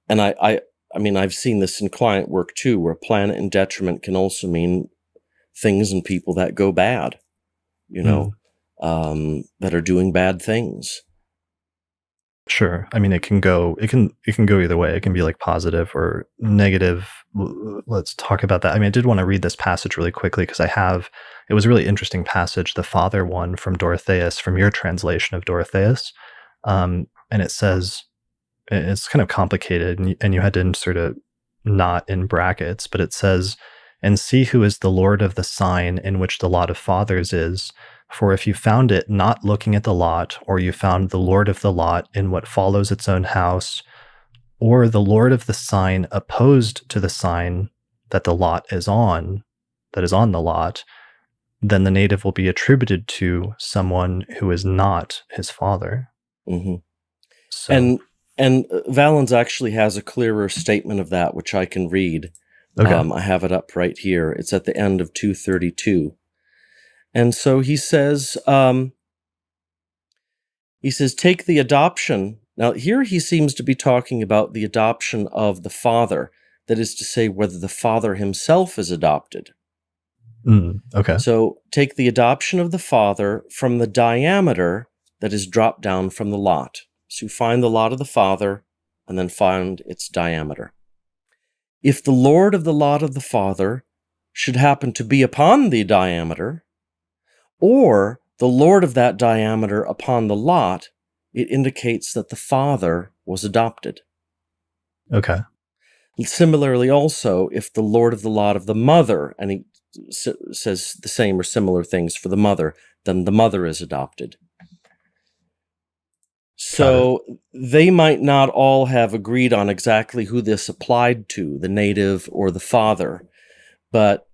and I mean, I've seen this in client work too, where planet in detriment can also mean things and people that go bad, you Mm, know, that are doing bad things. sure. I mean, it can go either way. It can be like positive or negative. Let's talk about that. I mean, I did want to read this passage really quickly because it was a really interesting passage, the father one from Dorotheus, from your translation of Dorotheus. And it says, it's kind of complicated and you had to insert a not in brackets, but it says, and see who is the lord of the sign in which the lot of fathers is. For if you found it not looking at the lot, or you found the lord of the lot in what follows its own house, or the lord of the sign opposed to the sign that the lot is on, that is on the lot, then the native will be attributed to someone who is not his father. Hmm. So, And Valens actually has a clearer statement of that, which I can read. okay. I have it up right here. It's at the end of 232. And so he says, take the adoption. Now, here he seems to be talking about the adoption of the father, that is to say, whether the father himself is adopted. Okay. So take the adoption of the father from the diameter that is dropped down from the lot. So you find the lot of the father and then find its diameter. If the lord of the lot of the father should happen to be upon the diameter, or the lord of that diameter upon the lot, it indicates that the father was adopted. Okay. Similarly, also, if the lord of the lot of the mother, and he says the same or similar things for the mother, then the mother is adopted. Got it. So they might not all have agreed on exactly who this applied to, the native or the father, but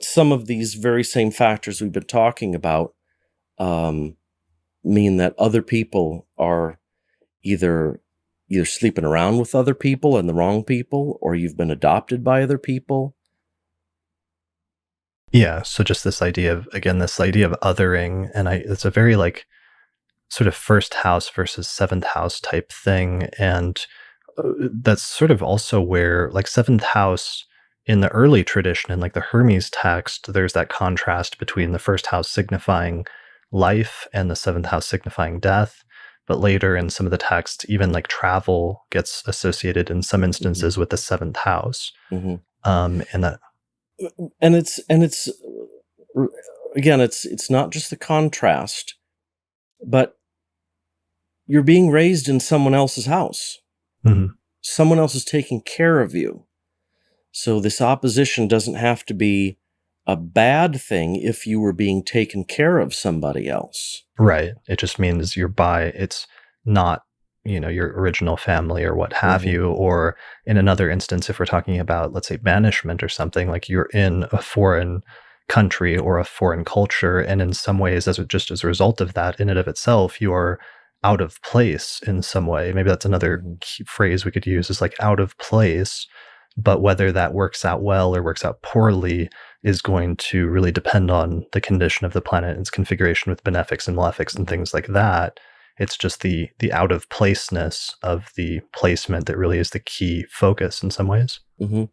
some of these very same factors we've been talking about mean that other people are either sleeping around with other people and the wrong people, or you've been adopted by other people. Yeah. So just this idea of, again, this idea of othering, and it's a very like sort of first house versus seventh house type thing. And that's sort of also where like seventh house in the early tradition, in like the Hermes text, there's that contrast between the first house signifying life and the seventh house signifying death. But later in some of the texts, even like travel gets associated in some instances with the seventh house. Mm-hmm. And that, And it's again, it's not just the contrast, but you're being raised in someone else's house. mhm. Someone else is taking care of you. So this opposition doesn't have to be a bad thing if you were being taken care of somebody else. Right. It just means it's not, your original family or what have Mm-hmm. you. Or in another instance, if we're talking about, let's say, banishment or something, like you're in a foreign country or a foreign culture. And in some ways, just as a result of that, in and of itself, you are out of place in some way. Maybe that's another Mm-hmm. key phrase we could use, is like out of place. But whether that works out well or works out poorly is going to really depend on the condition of the planet and its configuration with benefics and malefics and things like that. It's just the out of placeness of the placement that really is the key focus in some ways. Mm-hmm.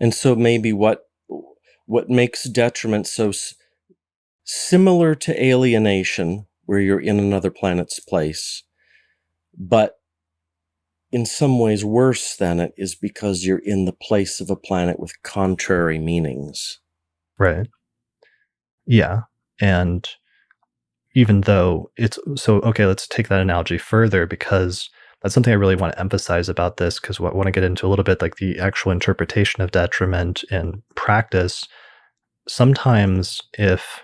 And so maybe what makes detriment so similar to alienation, where you're in another planet's place, but in some ways worse than it, is because you're in the place of a planet with contrary meanings. Right. Yeah. And even though it's so, okay, let's take that analogy further, because that's something I really want to emphasize about this, because what I want to get into a little bit, like the actual interpretation of detriment and practice. Sometimes if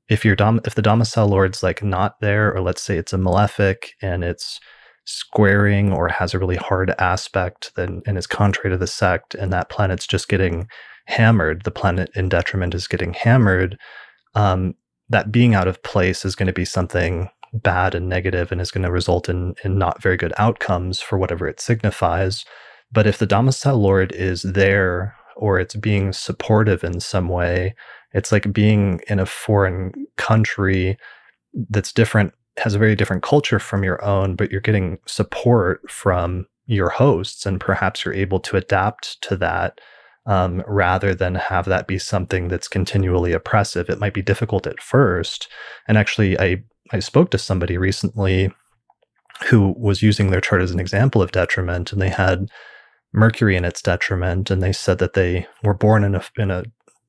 the domicile lord's like not there, or let's say it's a malefic and it's squaring or has a really hard aspect, then and it's contrary to the sect, and that planet's just getting hammered, the planet in detriment is getting hammered, um, that being out of place is going to be something bad and negative and is going to result in not very good outcomes for whatever it signifies. But if the domicile lord is there, or it's being supportive in some way, it's like being in a foreign country that's different, has a very different culture from your own, but you're getting support from your hosts, and perhaps you're able to adapt to that, rather than have that be something that's continually oppressive. It might be difficult at first. And actually, I spoke to somebody recently who was using their chart as an example of detriment, and they had Mercury in its detriment, and they said that they were born in a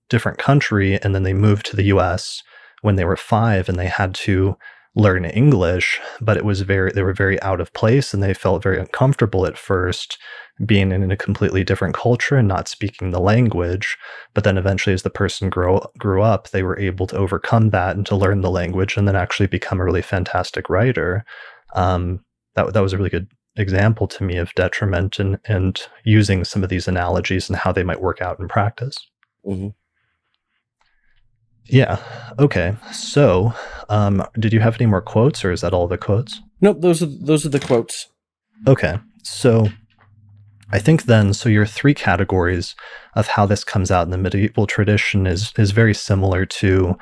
different country, and then they moved to the US when they were 5, and they had to learn English, but they were very out of place and they felt very uncomfortable at first being in a completely different culture and not speaking the language. But then eventually as the person grew up, they were able to overcome that and to learn the language and then actually become a really fantastic writer. That was a really good example to me of detriment and using some of these analogies and how they might work out in practice. Hmm. Yeah. Okay. So, did you have any more quotes, or is that all the quotes? Nope, those are the quotes. Okay. So, I think then, so your three categories of how this comes out in the medieval tradition is very similar to,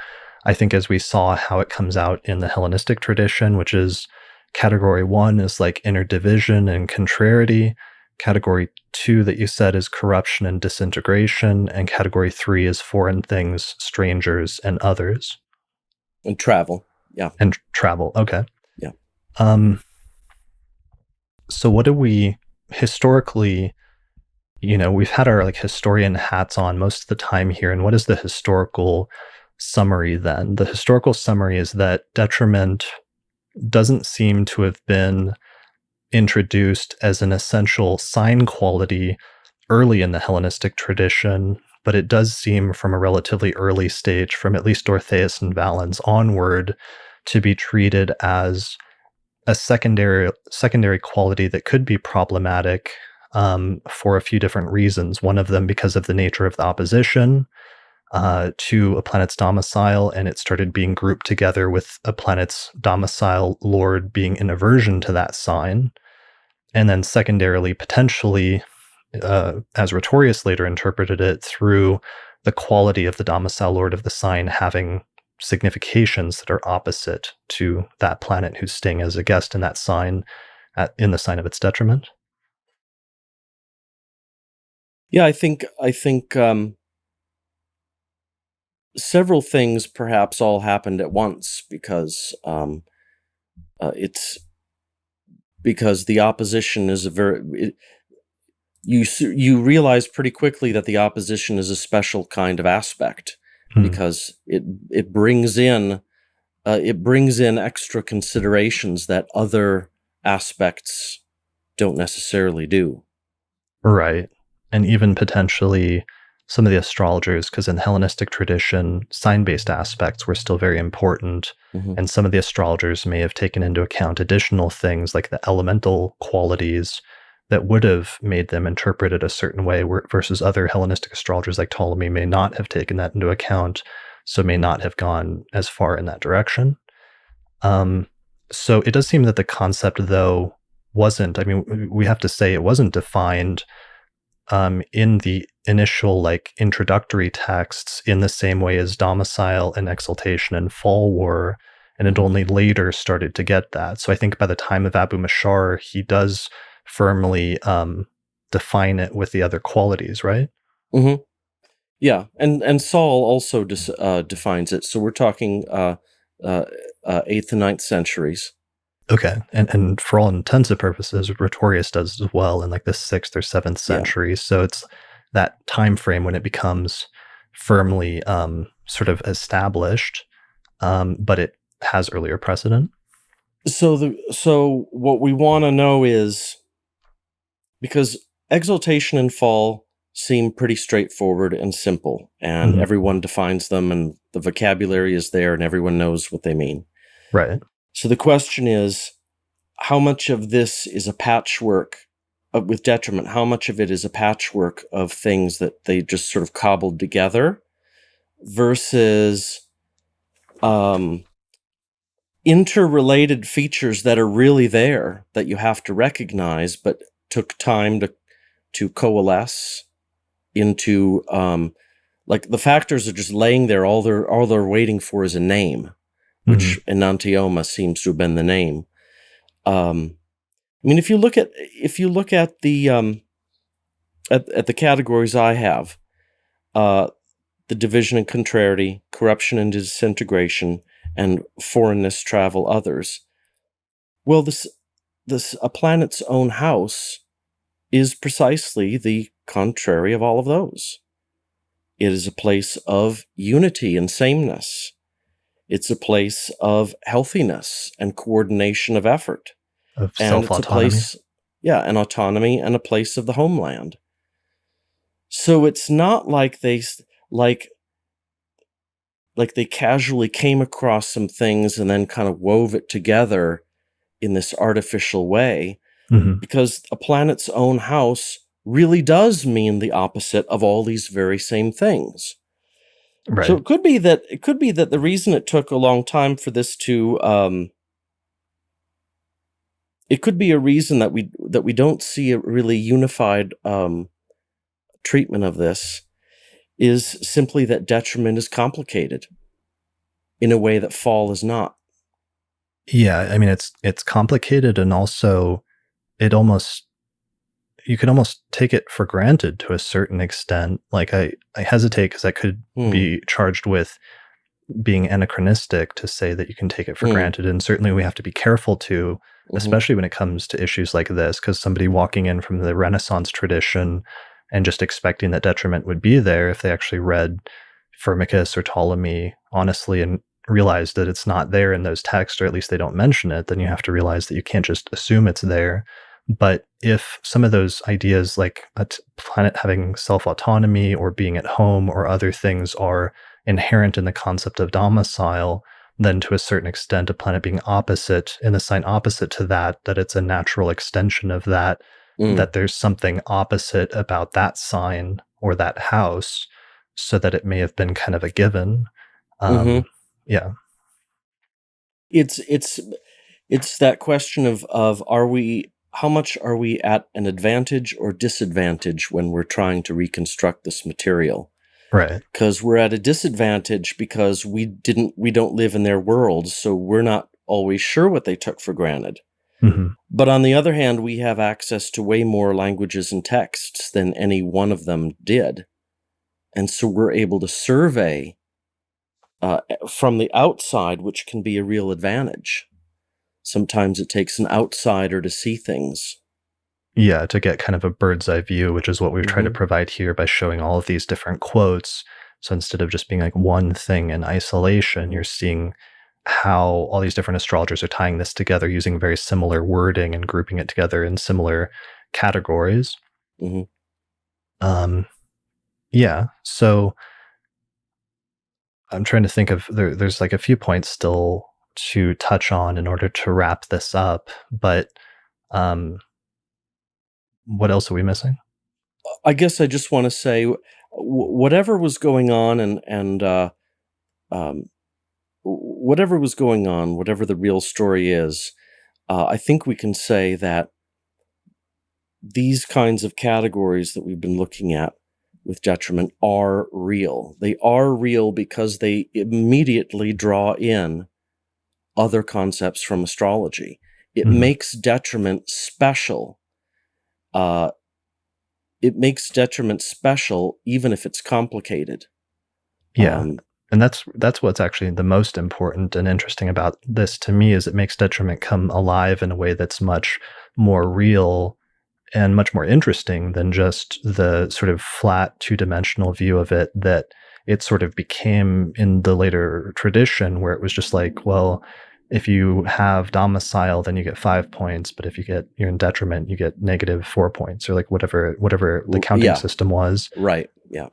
I think, as we saw how it comes out in the Hellenistic tradition, which is category one is like inner division and contrariety. Category two that you said is corruption and disintegration, and category three is foreign things, strangers, and others. And travel. Yeah. And travel. Okay. Yeah. Um, so what do we historically, we've had our like historian hats on most of the time here. And what is the historical summary then? The historical summary is that detriment doesn't seem to have been introduced as an essential sign quality early in the Hellenistic tradition, but it does seem from a relatively early stage, from at least Dorotheus and Valens onward, to be treated as a secondary quality that could be problematic for a few different reasons. One of them because of the nature of the opposition to a planet's domicile, and it started being grouped together with a planet's domicile lord being in aversion to that sign. And then secondarily, potentially, as Rhetorius later interpreted it, through the quality of the domicile lord of the sign having significations that are opposite to that planet who's staying as a guest in that sign, in the sign of its detriment. Yeah, I think several things perhaps all happened at once it's because the opposition is a you realize pretty quickly that the opposition is a special kind of aspect Hmm. because it brings in extra considerations that other aspects don't necessarily do. Right. And even potentially some of the astrologers, because in the Hellenistic tradition, sign based aspects were still very important. Hmm. And some of the astrologers may have taken into account additional things like the elemental qualities that would have made them interpret it a certain way, versus other Hellenistic astrologers like Ptolemy may not have taken that into account, so may not have gone as far in that direction. Um, so it does seem that the concept, though, wasn't, I mean, we have to say it wasn't defined in the initial like introductory texts in the same way as domicile and exaltation and fall were, and it Hmm. only later started to get that. So I think by the time of Abu Mashar, he does firmly define it with the other qualities, right? Hmm. Yeah, and Saul also defines it. So we're talking uh, 8th and 9th centuries. Okay, and for all intents and purposes, Rhetorius does as well in like the 6th or 7th Yeah. century. So it's that time frame when it becomes firmly sort of established, but it has earlier precedent. So what we want to know is, because exaltation and fall seem pretty straightforward and simple, and Mhm. everyone defines them, and the vocabulary is there, and everyone knows what they mean. Right. So the question is, how much of this is a patchwork with detriment? How much of it is a patchwork of things that they just sort of cobbled together versus um, interrelated features that are really there that you have to recognize, but took time to coalesce into like the factors are just laying there. All they're waiting for is a name, Mhm. which enantioma seems to have been the name. I mean, if you look at the at the categories I have, uh, the division and contrariety, corruption and disintegration, and foreignness, travel, others. Well, this a planet's own house is precisely the contrary of all of those. It is a place of unity and sameness. It's a place of healthiness and coordination of effort. of And it's a self-autonomy. place, yeah, an autonomy and a place of the homeland. So it's not like like like they casually came across some things and then kind of wove it together in this artificial way, Mhm. because a planet's own house really does mean the opposite of all these very same things. So Right. it could be that the reason it took a long time for this to it could be a reason that we don't see a really unified treatment of this is simply that detriment is complicated in a way that fall is not. Yeah, I mean, it's complicated, and also it almost you can almost take it for granted to a certain extent. Like, I hesitate because that could Hmm. be charged with being anachronistic to say that you can take it for Hmm. granted, and certainly we have to be careful to, Mhm. especially when it comes to issues like this, because somebody walking in from the Renaissance tradition and just expecting that detriment would be there, if they actually read Firmicus or Ptolemy honestly and realized that it's not there in those texts, or at least they don't mention it, then you have to realize that you can't just assume it's there. But if some of those ideas, like planet having self-autonomy or being at home or other things, are inherent in the concept of domicile, then to a certain extent, a planet being opposite in the sign opposite to that, that it's a natural extension of that, Mm. that there's something opposite about that sign or that house, so that it may have been kind of a given. Mhm. Yeah, It's it's it's that question of are we how much are we at an advantage or disadvantage when we're trying to reconstruct this material? right. Because we're at a disadvantage because we don't live in their world, so we're not always sure what they took for granted. Hmm. But on the other hand, we have access to way more languages and texts than any one of them did. And so we're able to survey from the outside, which can be a real advantage. Sometimes it takes an outsider to see things. Yeah, to get kind of a bird's eye view, which is what we've tried to Hmm. provide here by showing all of these different quotes. So instead of just being like one thing in isolation, you're seeing how all these different astrologers are tying this together using very similar wording and grouping it together in similar categories. Hmm. Um, yeah. So I'm trying to think of there's like a few points still to touch on in order to wrap this up, but um, what else are we missing? I guess I just want to say, whatever was going on, and um, whatever was going on, whatever the real story is, I think we can say that these kinds of categories that we've been looking at with detriment are real. They are real because they immediately draw in other concepts from astrology. It Mhm. makes detriment special. Uh, it makes detriment special, even if it's complicated. Yeah. Um, And that's what's actually the most important and interesting about this to me is it makes detriment come alive in a way that's much more real and much more interesting than just the sort of flat two-dimensional view of it that it sort of became in the later tradition, where it was just like, well, if you have domicile then you get 5 points, but if you're in detriment you get negative 4 points, or like whatever the counting yeah, system was. right. Yeah.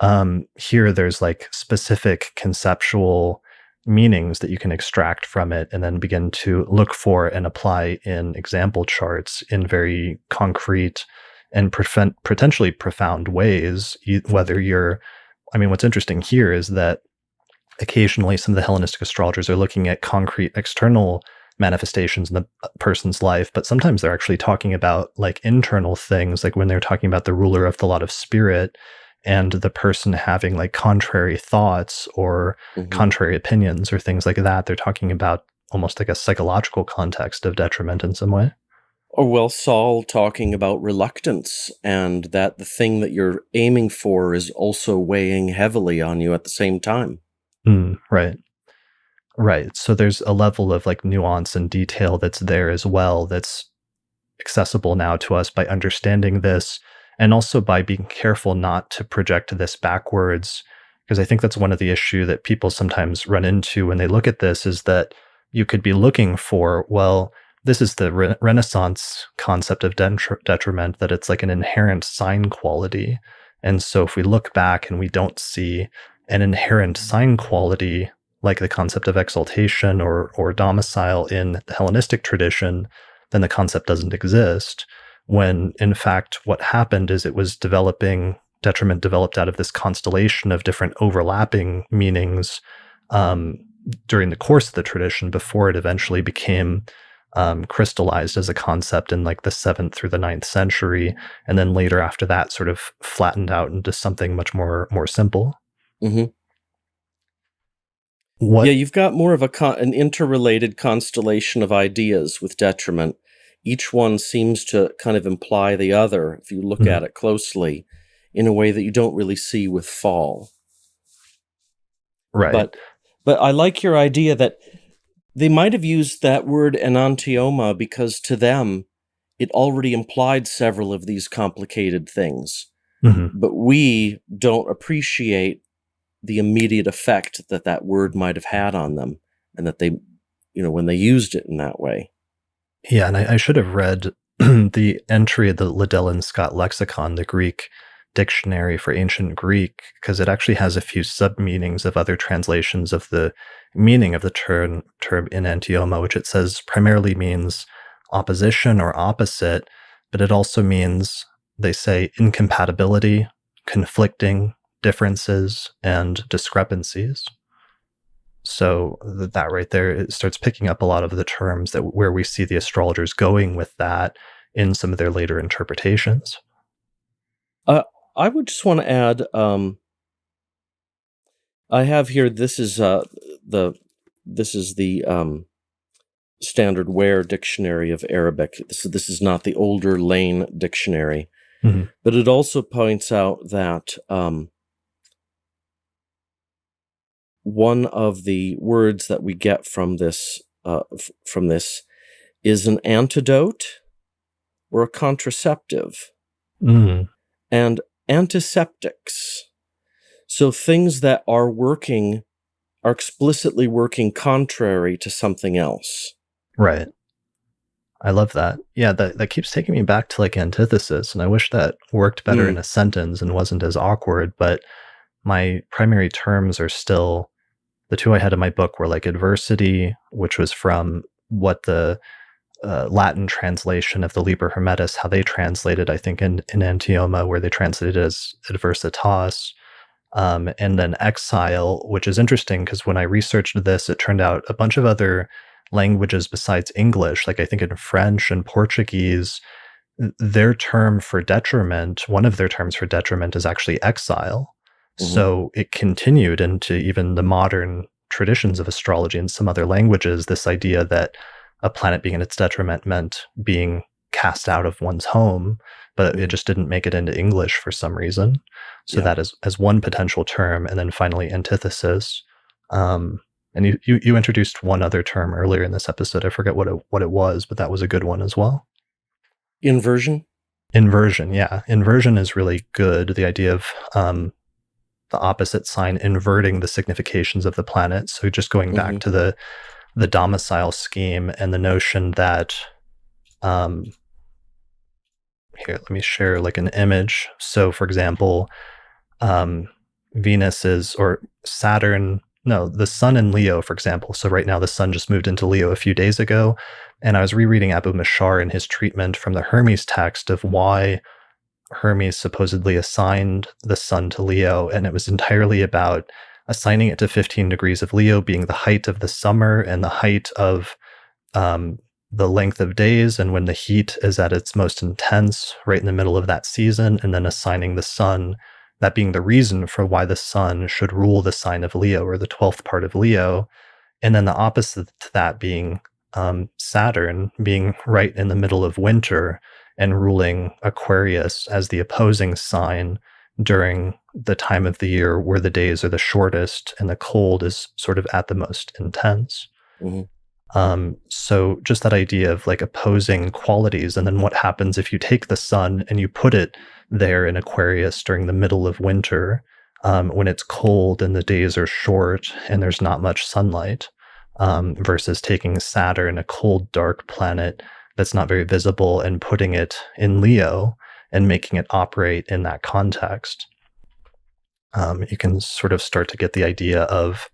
Here there's like specific conceptual meanings that you can extract from it and then begin to look for and apply in example charts in very concrete and potentially profound ways. Whether you're, I mean, what's interesting here is that occasionally some of the Hellenistic astrologers are looking at concrete external manifestations in the person's life, but sometimes they're actually talking about like internal things, like when they're talking about the ruler of the lot of spirit and the person having like contrary thoughts or Hmm. contrary opinions or things like that. They're talking about almost like a psychological context of detriment in some way. Or well, Saul talking about reluctance and that the thing that you're aiming for is also weighing heavily on you at the same time. Right. Right. So there's a level of like nuance and detail that's there as well, that's accessible now to us by understanding this, and also by being careful not to project this backwards Because I think that's one of the issue that people sometimes run into when they look at this is that you could be looking for, well, this is the Renaissance concept of detriment, that it's like an inherent sign quality. And so if we look back and we don't see an inherent sign quality like the concept of exaltation or domicile in the Hellenistic tradition, then the concept doesn't exist. When in fact, what happened is it was detriment developed out of this constellation of different overlapping meanings during the course of the tradition before it eventually became crystallized as a concept in like the 7th through the 9th century, and then later after that sort of flattened out into something much more simple. Hmm. Yeah, What? you've got more of an interrelated constellation of ideas with detriment. Each one seems to kind of imply the other if you look Mhm. at it closely in a way that you don't really see with fall. Right. But but I like your idea that they might have used that word enantioma because to them it already implied several of these complicated things. Mhm. But we don't appreciate the immediate effect that that word might have had on them, and that they, when they used it in that way. Yeah, and I should have read the entry of the Liddell and Scott lexicon, the Greek dictionary for ancient Greek, because it actually has a few sub-meanings of other translations of the meaning of the term enantioma, which it says primarily means opposition or opposite, but it also means, they say, incompatibility, conflicting, differences, and discrepancies. So that right there, it starts picking up a lot of the terms that where we see the astrologers going with that in some of their later interpretations. Uh, I would just want to add, I have here, the Standard Ware Dictionary of Arabic. This is not the older Lane Dictionary, Mhm. but it also points out that one of the words that we get from this is an antidote or a contraceptive, Mm. and antiseptics. So things that are explicitly working contrary to something else. Right. I love that. Yeah, that keeps taking me back to like antithesis, and I wish that worked better in Mm, a sentence and wasn't as awkward. But my primary terms are still the two I had in my book were like adversity, which was from what the Latin translation of the Liber Hermetis, how they translated, I think, in Antioma, where they translated it as adversitas, and then exile, which is interesting because when I researched this, it turned out a bunch of other languages besides English, like I think in French and Portuguese, their term for detriment, one of their terms for detriment is actually exile. mhm, So it continued into even the modern traditions of astrology in some other languages, this idea that a planet being in its detriment meant being cast out of one's home, but it mhm. just didn't make it into English for some reason. So Yeah. that is as one potential term, and then finally antithesis. And you introduced one other term earlier in this episode. I forget what it was, but that was a good one as well. Inversion? Inversion, yeah. Inversion is really good. The idea of the opposite sign inverting the significations of the planet. So just going back Mhm, to the domicile scheme and the notion that um, here, let me share like an image. So, for example, um, Venus is or Saturn. No, the sun in Leo, for example. So right now the sun just moved into Leo a few days ago, and I was rereading Abu Mashar in his treatment from the Hermes text of why Hermes supposedly assigned the sun to Leo, and it was entirely about assigning it to 15 degrees of Leo being the height of the summer and the height of um, the length of days, and when the heat is at its most intense, right in the middle of that season, and then assigning the sun, that being the reason for why the sun should rule the sign of Leo or the 12th part of Leo, and then the opposite to that being Saturn being right in the middle of winter and ruling Aquarius as the opposing sign during the time of the year where the days are the shortest and the cold is sort of at the most intense. mhm. So just that idea of like opposing qualities, and then what happens if you take the sun and you put it there in Aquarius during the middle of winter, when it's cold and the days are short and there's not much sunlight, versus taking Saturn, a cold, dark planet that's not very visible, and putting it in Leo and making it operate in that context. You can sort of start to get the idea of,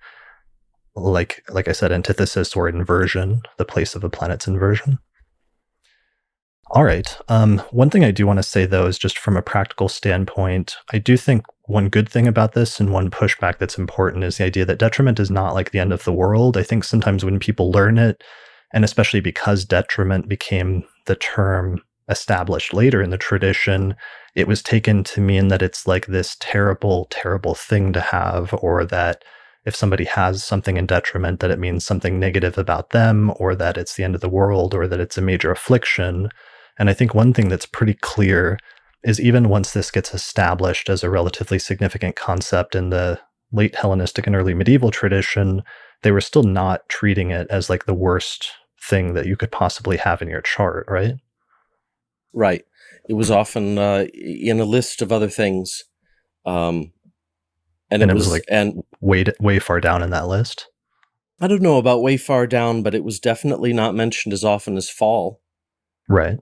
like I said, antithesis or inversion, the place of a planet's inversion. All right. One thing I do want to say, though, is just from a practical standpoint, I do think one good thing about this and one pushback that's important is the idea that detriment is not like the end of the world. I think sometimes when people learn it, and especially because detriment became the term established later in the tradition, it was taken to mean that it's like this terrible, terrible thing to have, or that if somebody has something in detriment, that it means something negative about them, or that it's the end of the world, or that it's a major affliction. And I think one thing that's pretty clear is even once this gets established as a relatively significant concept in the late Hellenistic and early medieval tradition, they were still not treating it as like the worst thing that you could possibly have in your chart, right? Right. It was often in a list of other things. Um, and And it it was was, like and way far down in that list. I don't know about way far down, but it was definitely not mentioned as often as fall. Right.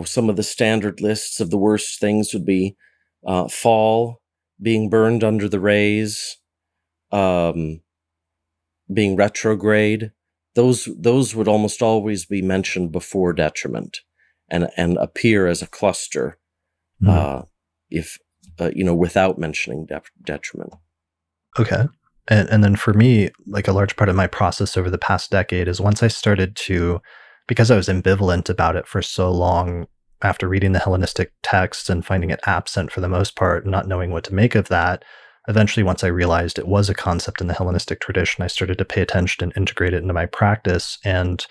Some of the standard lists of the worst things would be fall, being burned under the rays, um, being retrograde. Those would almost always be mentioned before detriment, and appear as a cluster, Mhm. if without mentioning detriment. Okay. And then for me, like a large part of my process over the past decade is once I started to, because I was ambivalent about it for so long after reading the Hellenistic texts and finding it absent for the most part, not knowing what to make of that, eventually once I realized it was a concept in the Hellenistic tradition, I started to pay attention and integrate it into my practice. And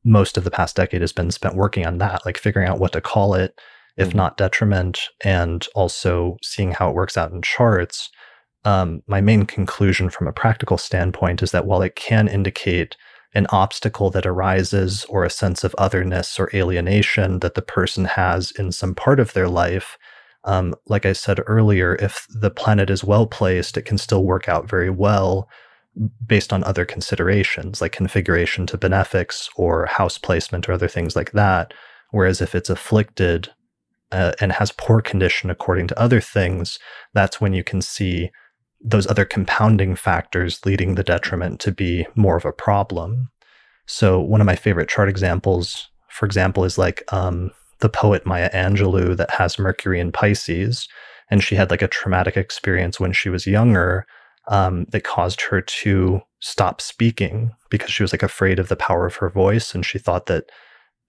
most of the past decade has been spent working on that, like figuring out what to call it, if Mhm. not detriment, and also seeing how it works out in charts. My main conclusion from a practical standpoint is that while it can indicate an obstacle that arises or a sense of otherness or alienation that the person has in some part of their life, like I said earlier, if the planet is well placed, it can still work out very well based on other considerations like configuration to benefics or house placement or other things like that. Whereas if it's afflicted and has poor condition according to other things, that's when you can see those other compounding factors leading the detriment to be more of a problem. So one of my favorite chart examples, for example, is like the poet Maya Angelou that has Mercury in Pisces, and she had like a traumatic experience when she was younger that caused her to stop speaking because she was like afraid of the power of her voice, and she thought that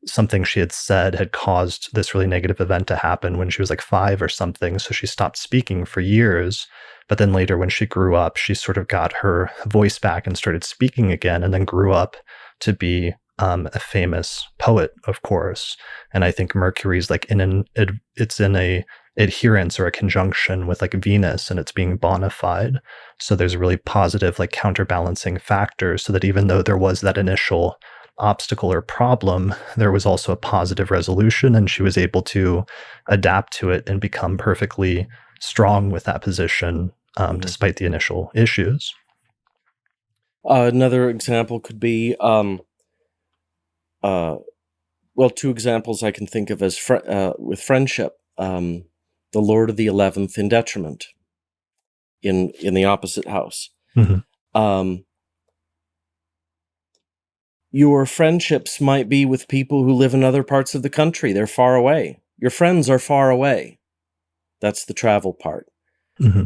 something she had said had caused this really negative event to happen when she was like 5 or something. So she stopped speaking for years. But then later, when she grew up, she sort of got her voice back and started speaking again, and then grew up to be a famous poet, of course. And I think Mercury's like it's in a adherence or a conjunction with like Venus, and it's being bona fide. So there's a really positive like counterbalancing factor, so that even though there was that initial obstacle or problem, there was also a positive resolution, and she was able to adapt to it and become perfectly strong with that position, Mhm. despite the initial issues. Another example could be, uh, well, two examples I can think of as with friendship. The Lord of the 11th in detriment in the opposite house. Hmm. Um, your friendships might be with people who live in other parts of the country. They're far away. Your friends are far away. That's the travel part. Hmm.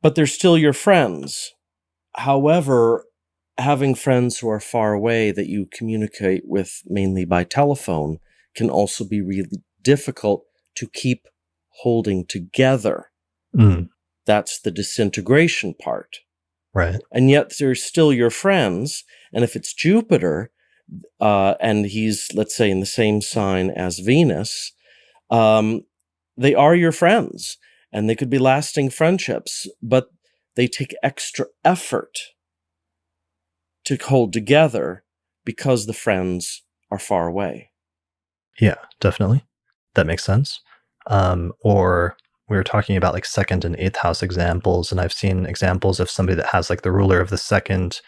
But they're still your friends. However, having friends who are far away that you communicate with mainly by telephone can also be really difficult to keep holding together. Mm, That's the disintegration part. right. And yet they're still your friends. And if it's Jupiter, and he's, let's say, in the same sign as Venus, um, they are your friends, and they could be lasting friendships, but they take extra effort to hold together because the friends are far away. Yeah, definitely. That makes sense. Or we were talking about like second and eighth house examples, and I've seen examples of somebody that has like the ruler of the second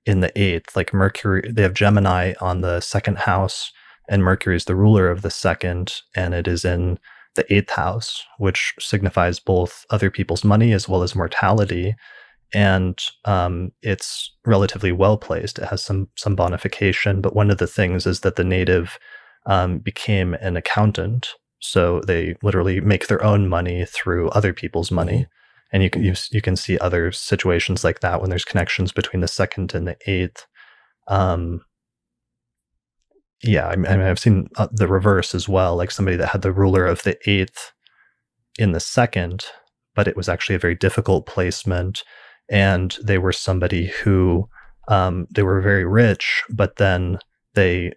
in the eighth, like Mercury. They have Gemini on the second house, and Mercury is the ruler of the second, and it is in the eighth house, which signifies both other people's money as well as mortality. And it's relatively well placed. It has some bonification, but one of the things is that the native became an accountant, so they literally make their own money through other people's money. And you can see other situations like that when there's connections between the second and the eighth. Um, yeah, I mean, I've seen the reverse as well, like somebody that had the ruler of the eighth in the second, but it was actually a very difficult placement, and they were somebody who they were very rich, but then they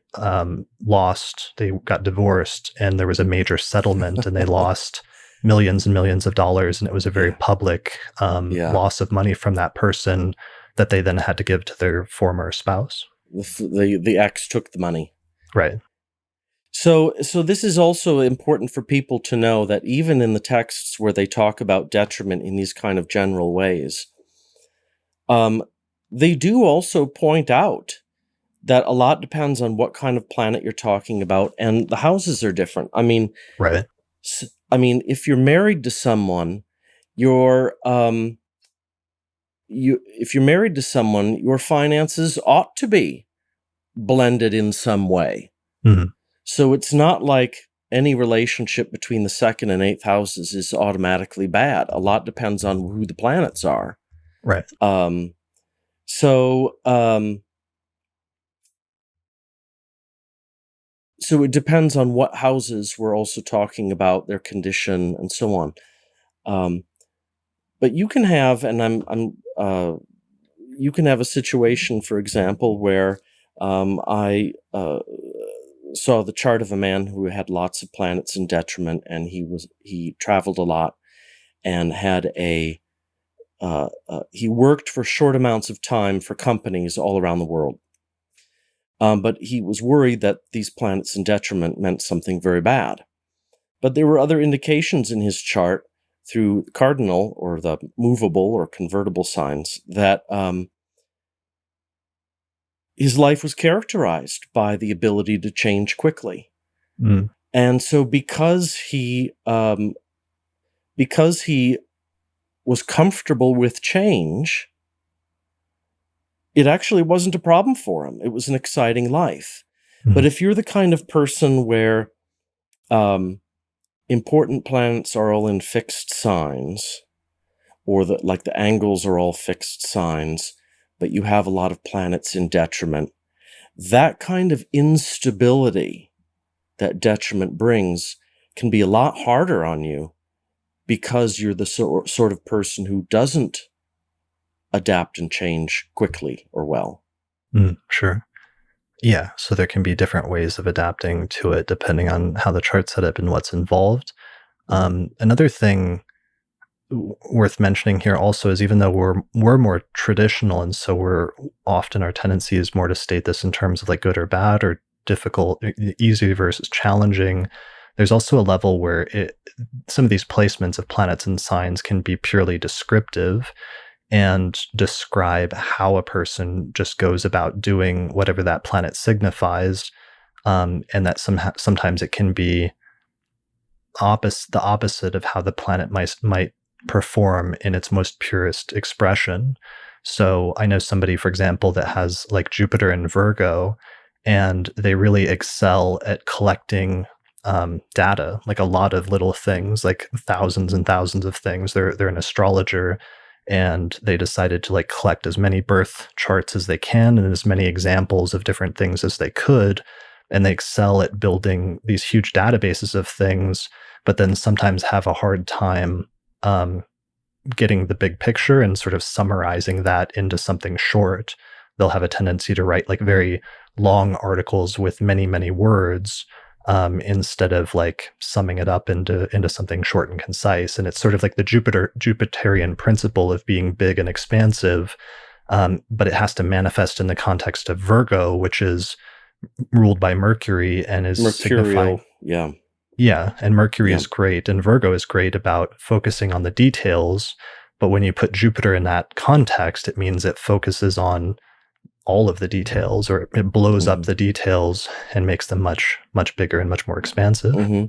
they got divorced, and there was a major settlement, and they lost millions and millions of dollars, and it was a very Yeah. public Yeah. loss of money from that person that they then had to give to their former spouse. The ex took the money. Right. So this is also important for people to know that even in the texts where they talk about detriment in these kind of general ways, um, they do also point out that a lot depends on what kind of planet you're talking about, and the houses are different. Right. If you're married to someone, your if you're married to someone, your finances ought to be blended in some way. Mhm. So it's not like any relationship between the second and eighth houses is automatically bad. A lot depends on who the planets are. Right. Um, so um, so it depends on what houses we're also talking about, their condition, and so on. But you can have, and you can have a situation, for example, where I saw the chart of a man who had lots of planets in detriment, and he traveled a lot and had he worked for short amounts of time for companies all around the world. But he was worried that these planets in detriment meant something very bad. But there were other indications in his chart through the cardinal or the movable or convertible signs that his life was characterized by the ability to change quickly. Mm. And so because he was comfortable with change, it actually wasn't a problem for him. It was an exciting life. But Mhm. if you're the kind of person where important planets are all in fixed signs, or the angles are all fixed signs, but you have a lot of planets in detriment, that kind of instability that detriment brings can be a lot harder on you because you're the sort of person who doesn't adapt and change quickly or well. Sure. Yeah, so there can be different ways of adapting to it depending on how the chart's set up and what's involved. Another thing worth mentioning here also is even though we're more traditional, and so we're often our tendency is more to state this in terms of like good or bad or difficult, easy versus challenging. There's also a level where some of these placements of planets and signs can be purely descriptive and describe how a person just goes about doing whatever that planet signifies, and that sometimes it can be the opposite of how the planet might perform in its most purest expression. So I know somebody, for example, that has like Jupiter in Virgo, and they really excel at collecting data, like a lot of little things, like thousands and thousands of things. They're an astrologer, and they decided to like collect as many birth charts as they can and as many examples of different things as they could. And they excel at building these huge databases of things, but then sometimes have a hard time getting the big picture and sort of summarizing that into something short. They'll have a tendency to write like very long articles with many, many words, instead of like summing it up into something short and concise. And it's sort of like the Jupiterian principle of being big and expansive, but it has to manifest in the context of Virgo, which is ruled by Mercury and is signifying Mercurial, yeah. Yeah, and Mercury Yeah. is great, and Virgo is great about focusing on the details. But when you put Jupiter in that context, it means it focuses on all of the details, or it blows up Hmm. the details and makes them much, much bigger and much more expansive. Hmm.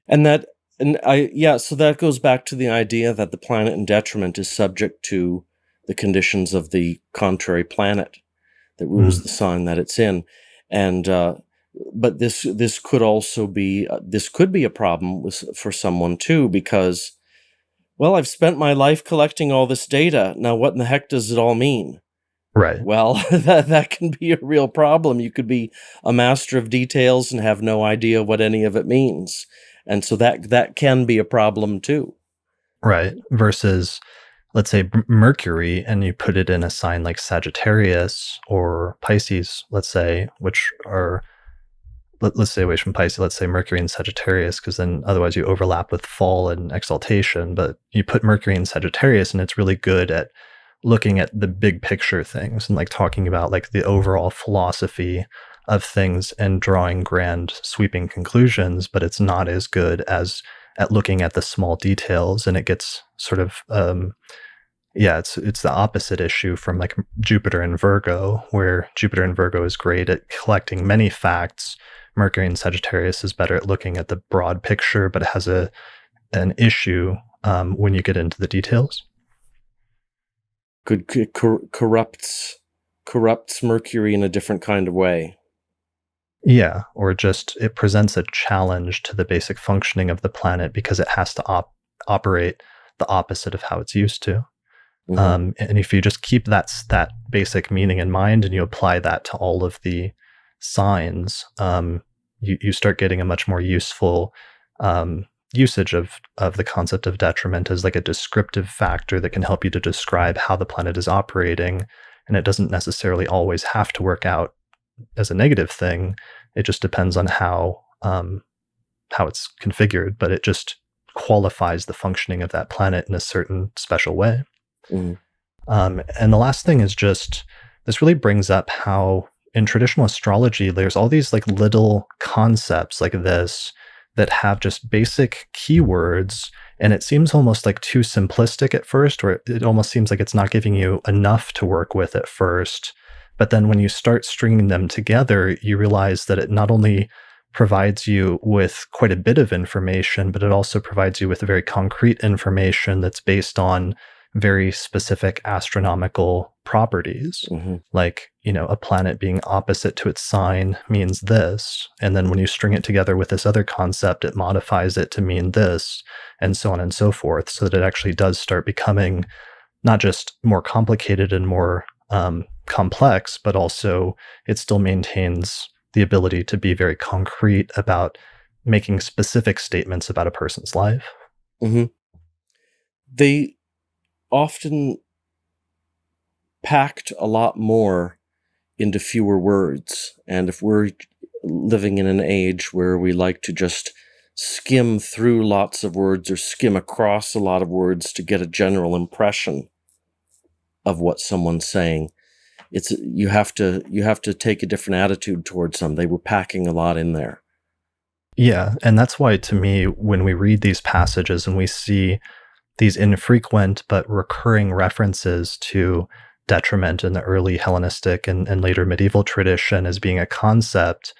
And that, and I, yeah, so that goes back to the idea that the planet in detriment is subject to the conditions of the contrary planet that rules Mm, the sign that it's in. And, but this could also be, this could be a problem for someone too, because, well, I've spent my life collecting all this data. Now, what in the heck does it all mean? right, Well, that can be a real problem. You could be a master of details and have no idea what any of it means. And so that can be a problem too. right. Versus, let's say, Mercury, and you put it in a sign like Sagittarius or Pisces, let's say, which are let's stay away from Pisces. Let's say Mercury and Sagittarius, because then otherwise you overlap with fall and exaltation. But you put Mercury in Sagittarius, and it's really good at looking at the big picture things and like talking about like the overall philosophy of things and drawing grand sweeping conclusions. But it's not as good as at looking at the small details, and it gets sort of yeah, it's the opposite issue from like Jupiter and Virgo, where Jupiter and Virgo is great at collecting many facts. Mercury and Sagittarius is better at looking at the broad picture, but it has an issue when you get into the details. Corrupts Mercury in a different kind of way. Yeah, or just it presents a challenge to the basic functioning of the planet because it has to operate the opposite of how it's used to. Hmm. And if you just keep that basic meaning in mind and you apply that to all of the signs, you start getting a much more useful usage of the concept of detriment as like a descriptive factor that can help you to describe how the planet is operating. And it doesn't necessarily always have to work out as a negative thing. It just depends on how it's configured, but it just qualifies the functioning of that planet in a certain special way. Hmm. And the last thing is just this really brings up how in traditional astrology, there's all these like little concepts like this that have just basic keywords. And it seems almost like too simplistic at first, or it almost seems like it's not giving you enough to work with at first. But then when you start stringing them together, you realize that it not only provides you with quite a bit of information, but it also provides you with very concrete information that's based on very specific astronomical properties. Hmm. Like, a planet being opposite to its sign means this. And then when you string it together with this other concept, it modifies it to mean this, and so on and so forth, so that it actually does start becoming not just more complicated and more complex, but also it still maintains the ability to be very concrete about making specific statements about a person's life. Hmm. They often packed a lot more into fewer words. And if we're living in an age where we like to just skim through lots of words or skim across a lot of words to get a general impression of what someone's saying, it's you have to take a different attitude towards them. They were packing a lot in there. Yeah, and that's why to me, when we read these passages and we see these infrequent but recurring references to detriment in the early Hellenistic and later medieval tradition as being a concept,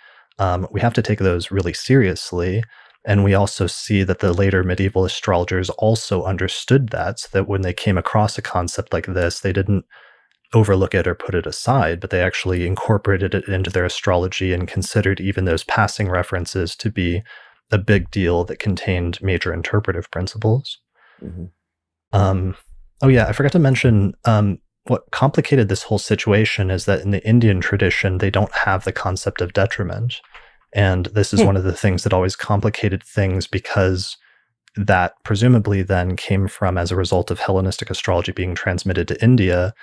we have to take those really seriously. And we also see that the later medieval astrologers also understood that, so that when they came across a concept like this, they didn't overlook it or put it aside, but they actually incorporated it into their astrology and considered even those passing references to be a big deal that contained major interpretive principles. Hmm. Um, oh yeah, I forgot to mention what complicated this whole situation is that in the Indian tradition, they don't have the concept of detriment. And this is Hmm. one of the things that always complicated things because that presumably then came from as a result of Hellenistic astrology being transmitted to India.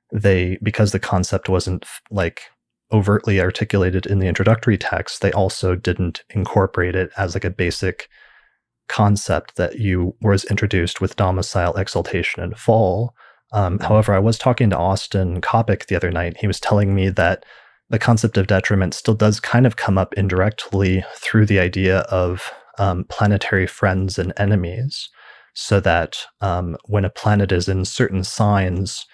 Because the concept wasn't like overtly articulated in the introductory text, they also didn't incorporate it as like a basic concept that you was introduced with domicile, exaltation, and fall. However, I was talking to Austin Kopic the other night. He was telling me that the concept of detriment still does kind of come up indirectly through the idea of planetary friends and enemies, so that when a planet is in certain signs,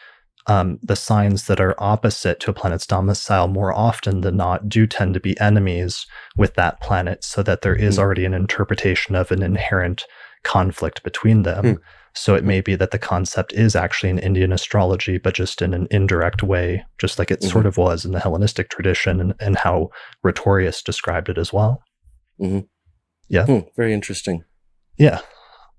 the signs that are opposite to a planet's domicile more often than not do tend to be enemies with that planet, so that there is Mm. already an interpretation of an inherent conflict between them. Hmm. So it may be that the concept is actually in Indian astrology, but just in an indirect way, just like it Mhm. sort of was in the Hellenistic tradition, and how Rhetorius described it as well. Mhm. Yeah. Very interesting. Yeah.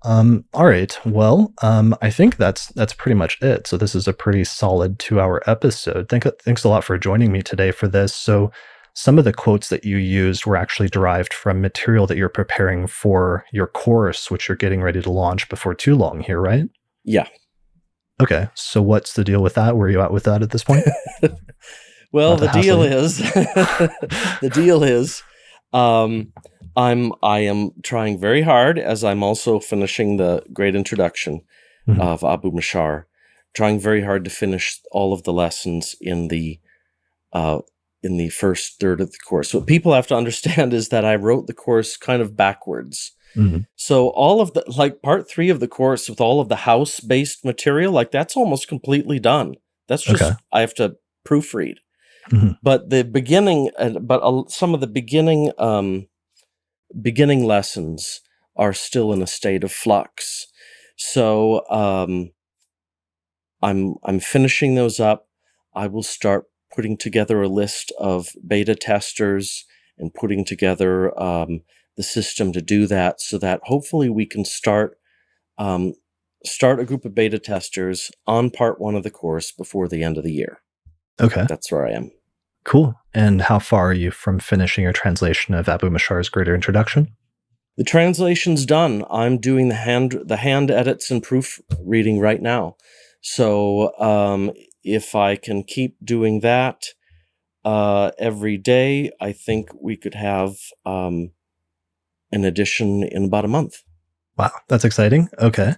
All right. Well, I think that's pretty much it. So this is a pretty solid 2-hour episode. Thanks a lot for joining me today for this. So some of the quotes that you used were actually derived from material that you're preparing for your course, which you're getting ready to launch before too long here, right? Yeah. Okay. So what's the deal with that? Where are you at with that at this point? Well, Not to the hassle deal you. is the deal is, um, I am trying very hard as I'm also finishing the great introduction Mhm. of Abu Mashar, trying very hard to finish all of the lessons uh, in the first third of the course. What people have to understand is that I wrote the course kind of backwards. Mhm. So all of the like part 3 of the course with all of the house-based material, like that's almost completely done. That's Okay. just I have to proofread. Mhm. But the beginning, some of the beginning lessons are still in a state of flux. So I'm finishing those up. I will start putting together a list of beta testers and putting together the system to do that, so that hopefully we can um, start a group of beta testers on part 1 of the course before the end of the year. Okay. That's where I am. Cool. And how far are you from finishing your translation of Abu Mashar's Greater Introduction? The translation's done. I'm doing the hand edits and proofreading right now. So if I can keep doing that every day, I think we could have an edition in about a month. Wow, that's exciting. Okay.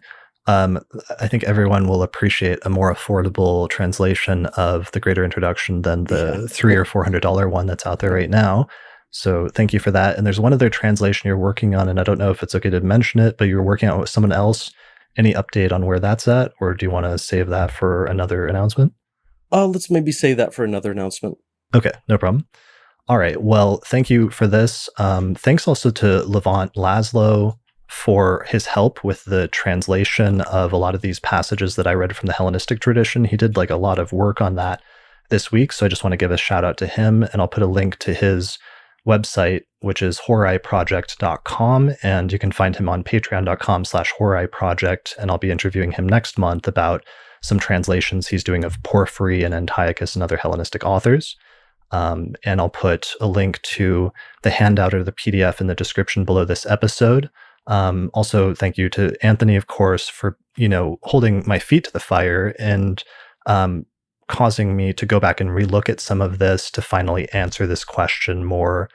Um, I think everyone will appreciate a more affordable translation of the Greater Introduction than Yeah. the $300 or $400 one that's out there right now. So thank you for that. And there's one other translation you're working on, and I don't know if it's okay to mention it, but you're working on it with someone else. Any update on where that's at, or do you want to save that for another announcement? Let's maybe save that for another announcement. Okay, no problem. All right. Well, thank you for this. Thanks also to Levant Laszlo for his help with the translation of a lot of these passages that I read from the Hellenistic tradition. He did like a lot of work on that this week. So I just want to give a shout out to him, and I'll put a link to his website, which is horiproject.com. And you can find him on patreon.com/horiproject. And I'll be interviewing him next month about some translations he's doing of Porphyry and Antiochus and other Hellenistic authors. And I'll put a link to the handout or the PDF in the description below this episode. Also, thank you to Anthony, of course, for holding my feet to the fire and causing me to go back and relook at some of this to finally answer this question more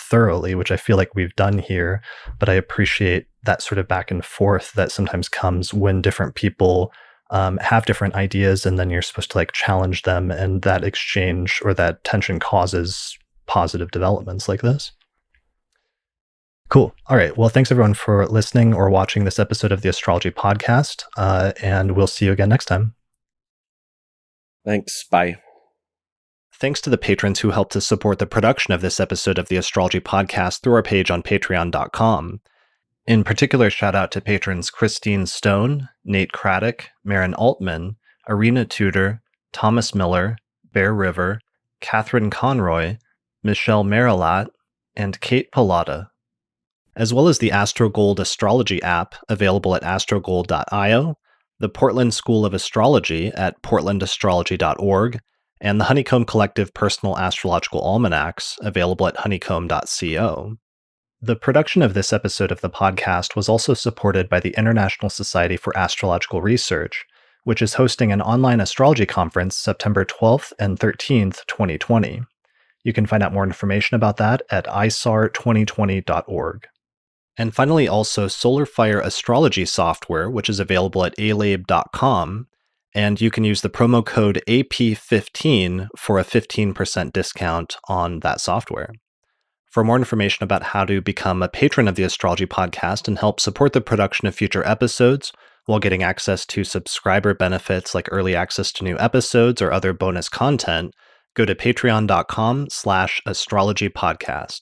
thoroughly, which I feel like we've done here. But I appreciate that sort of back and forth that sometimes comes when different people have different ideas, and then you're supposed to like challenge them, and that exchange or that tension causes positive developments like this. Cool. All right. Well, thanks everyone for listening or watching this episode of the Astrology Podcast, and we'll see you again next time. Thanks. Bye. Thanks to the patrons who helped to support the production of this episode of the Astrology Podcast through our page on patreon.com. In particular, shout out to patrons Christine Stone, Nate Craddock, Marin Altman, Arena Tudor, Thomas Miller, Bear River, Catherine Conroy, Michelle Marilat, and Kate Pallotta, as well as the AstroGold Astrology app available at astrogold.io, the Portland School of Astrology at portlandastrology.org, and the Honeycomb Collective Personal Astrological Almanacs available at honeycomb.co. The production of this episode of the podcast was also supported by the International Society for Astrological Research, which is hosting an online astrology conference September 12th and 13th, 2020. You can find out more information about that at isar2020.org. And finally, also SolarFire Astrology software, which is available at alabe.com, and you can use the promo code AP15 for a 15% discount on that software. For more information about how to become a patron of the Astrology Podcast and help support the production of future episodes while getting access to subscriber benefits like early access to new episodes or other bonus content, go to patreon.com/astrologypodcast.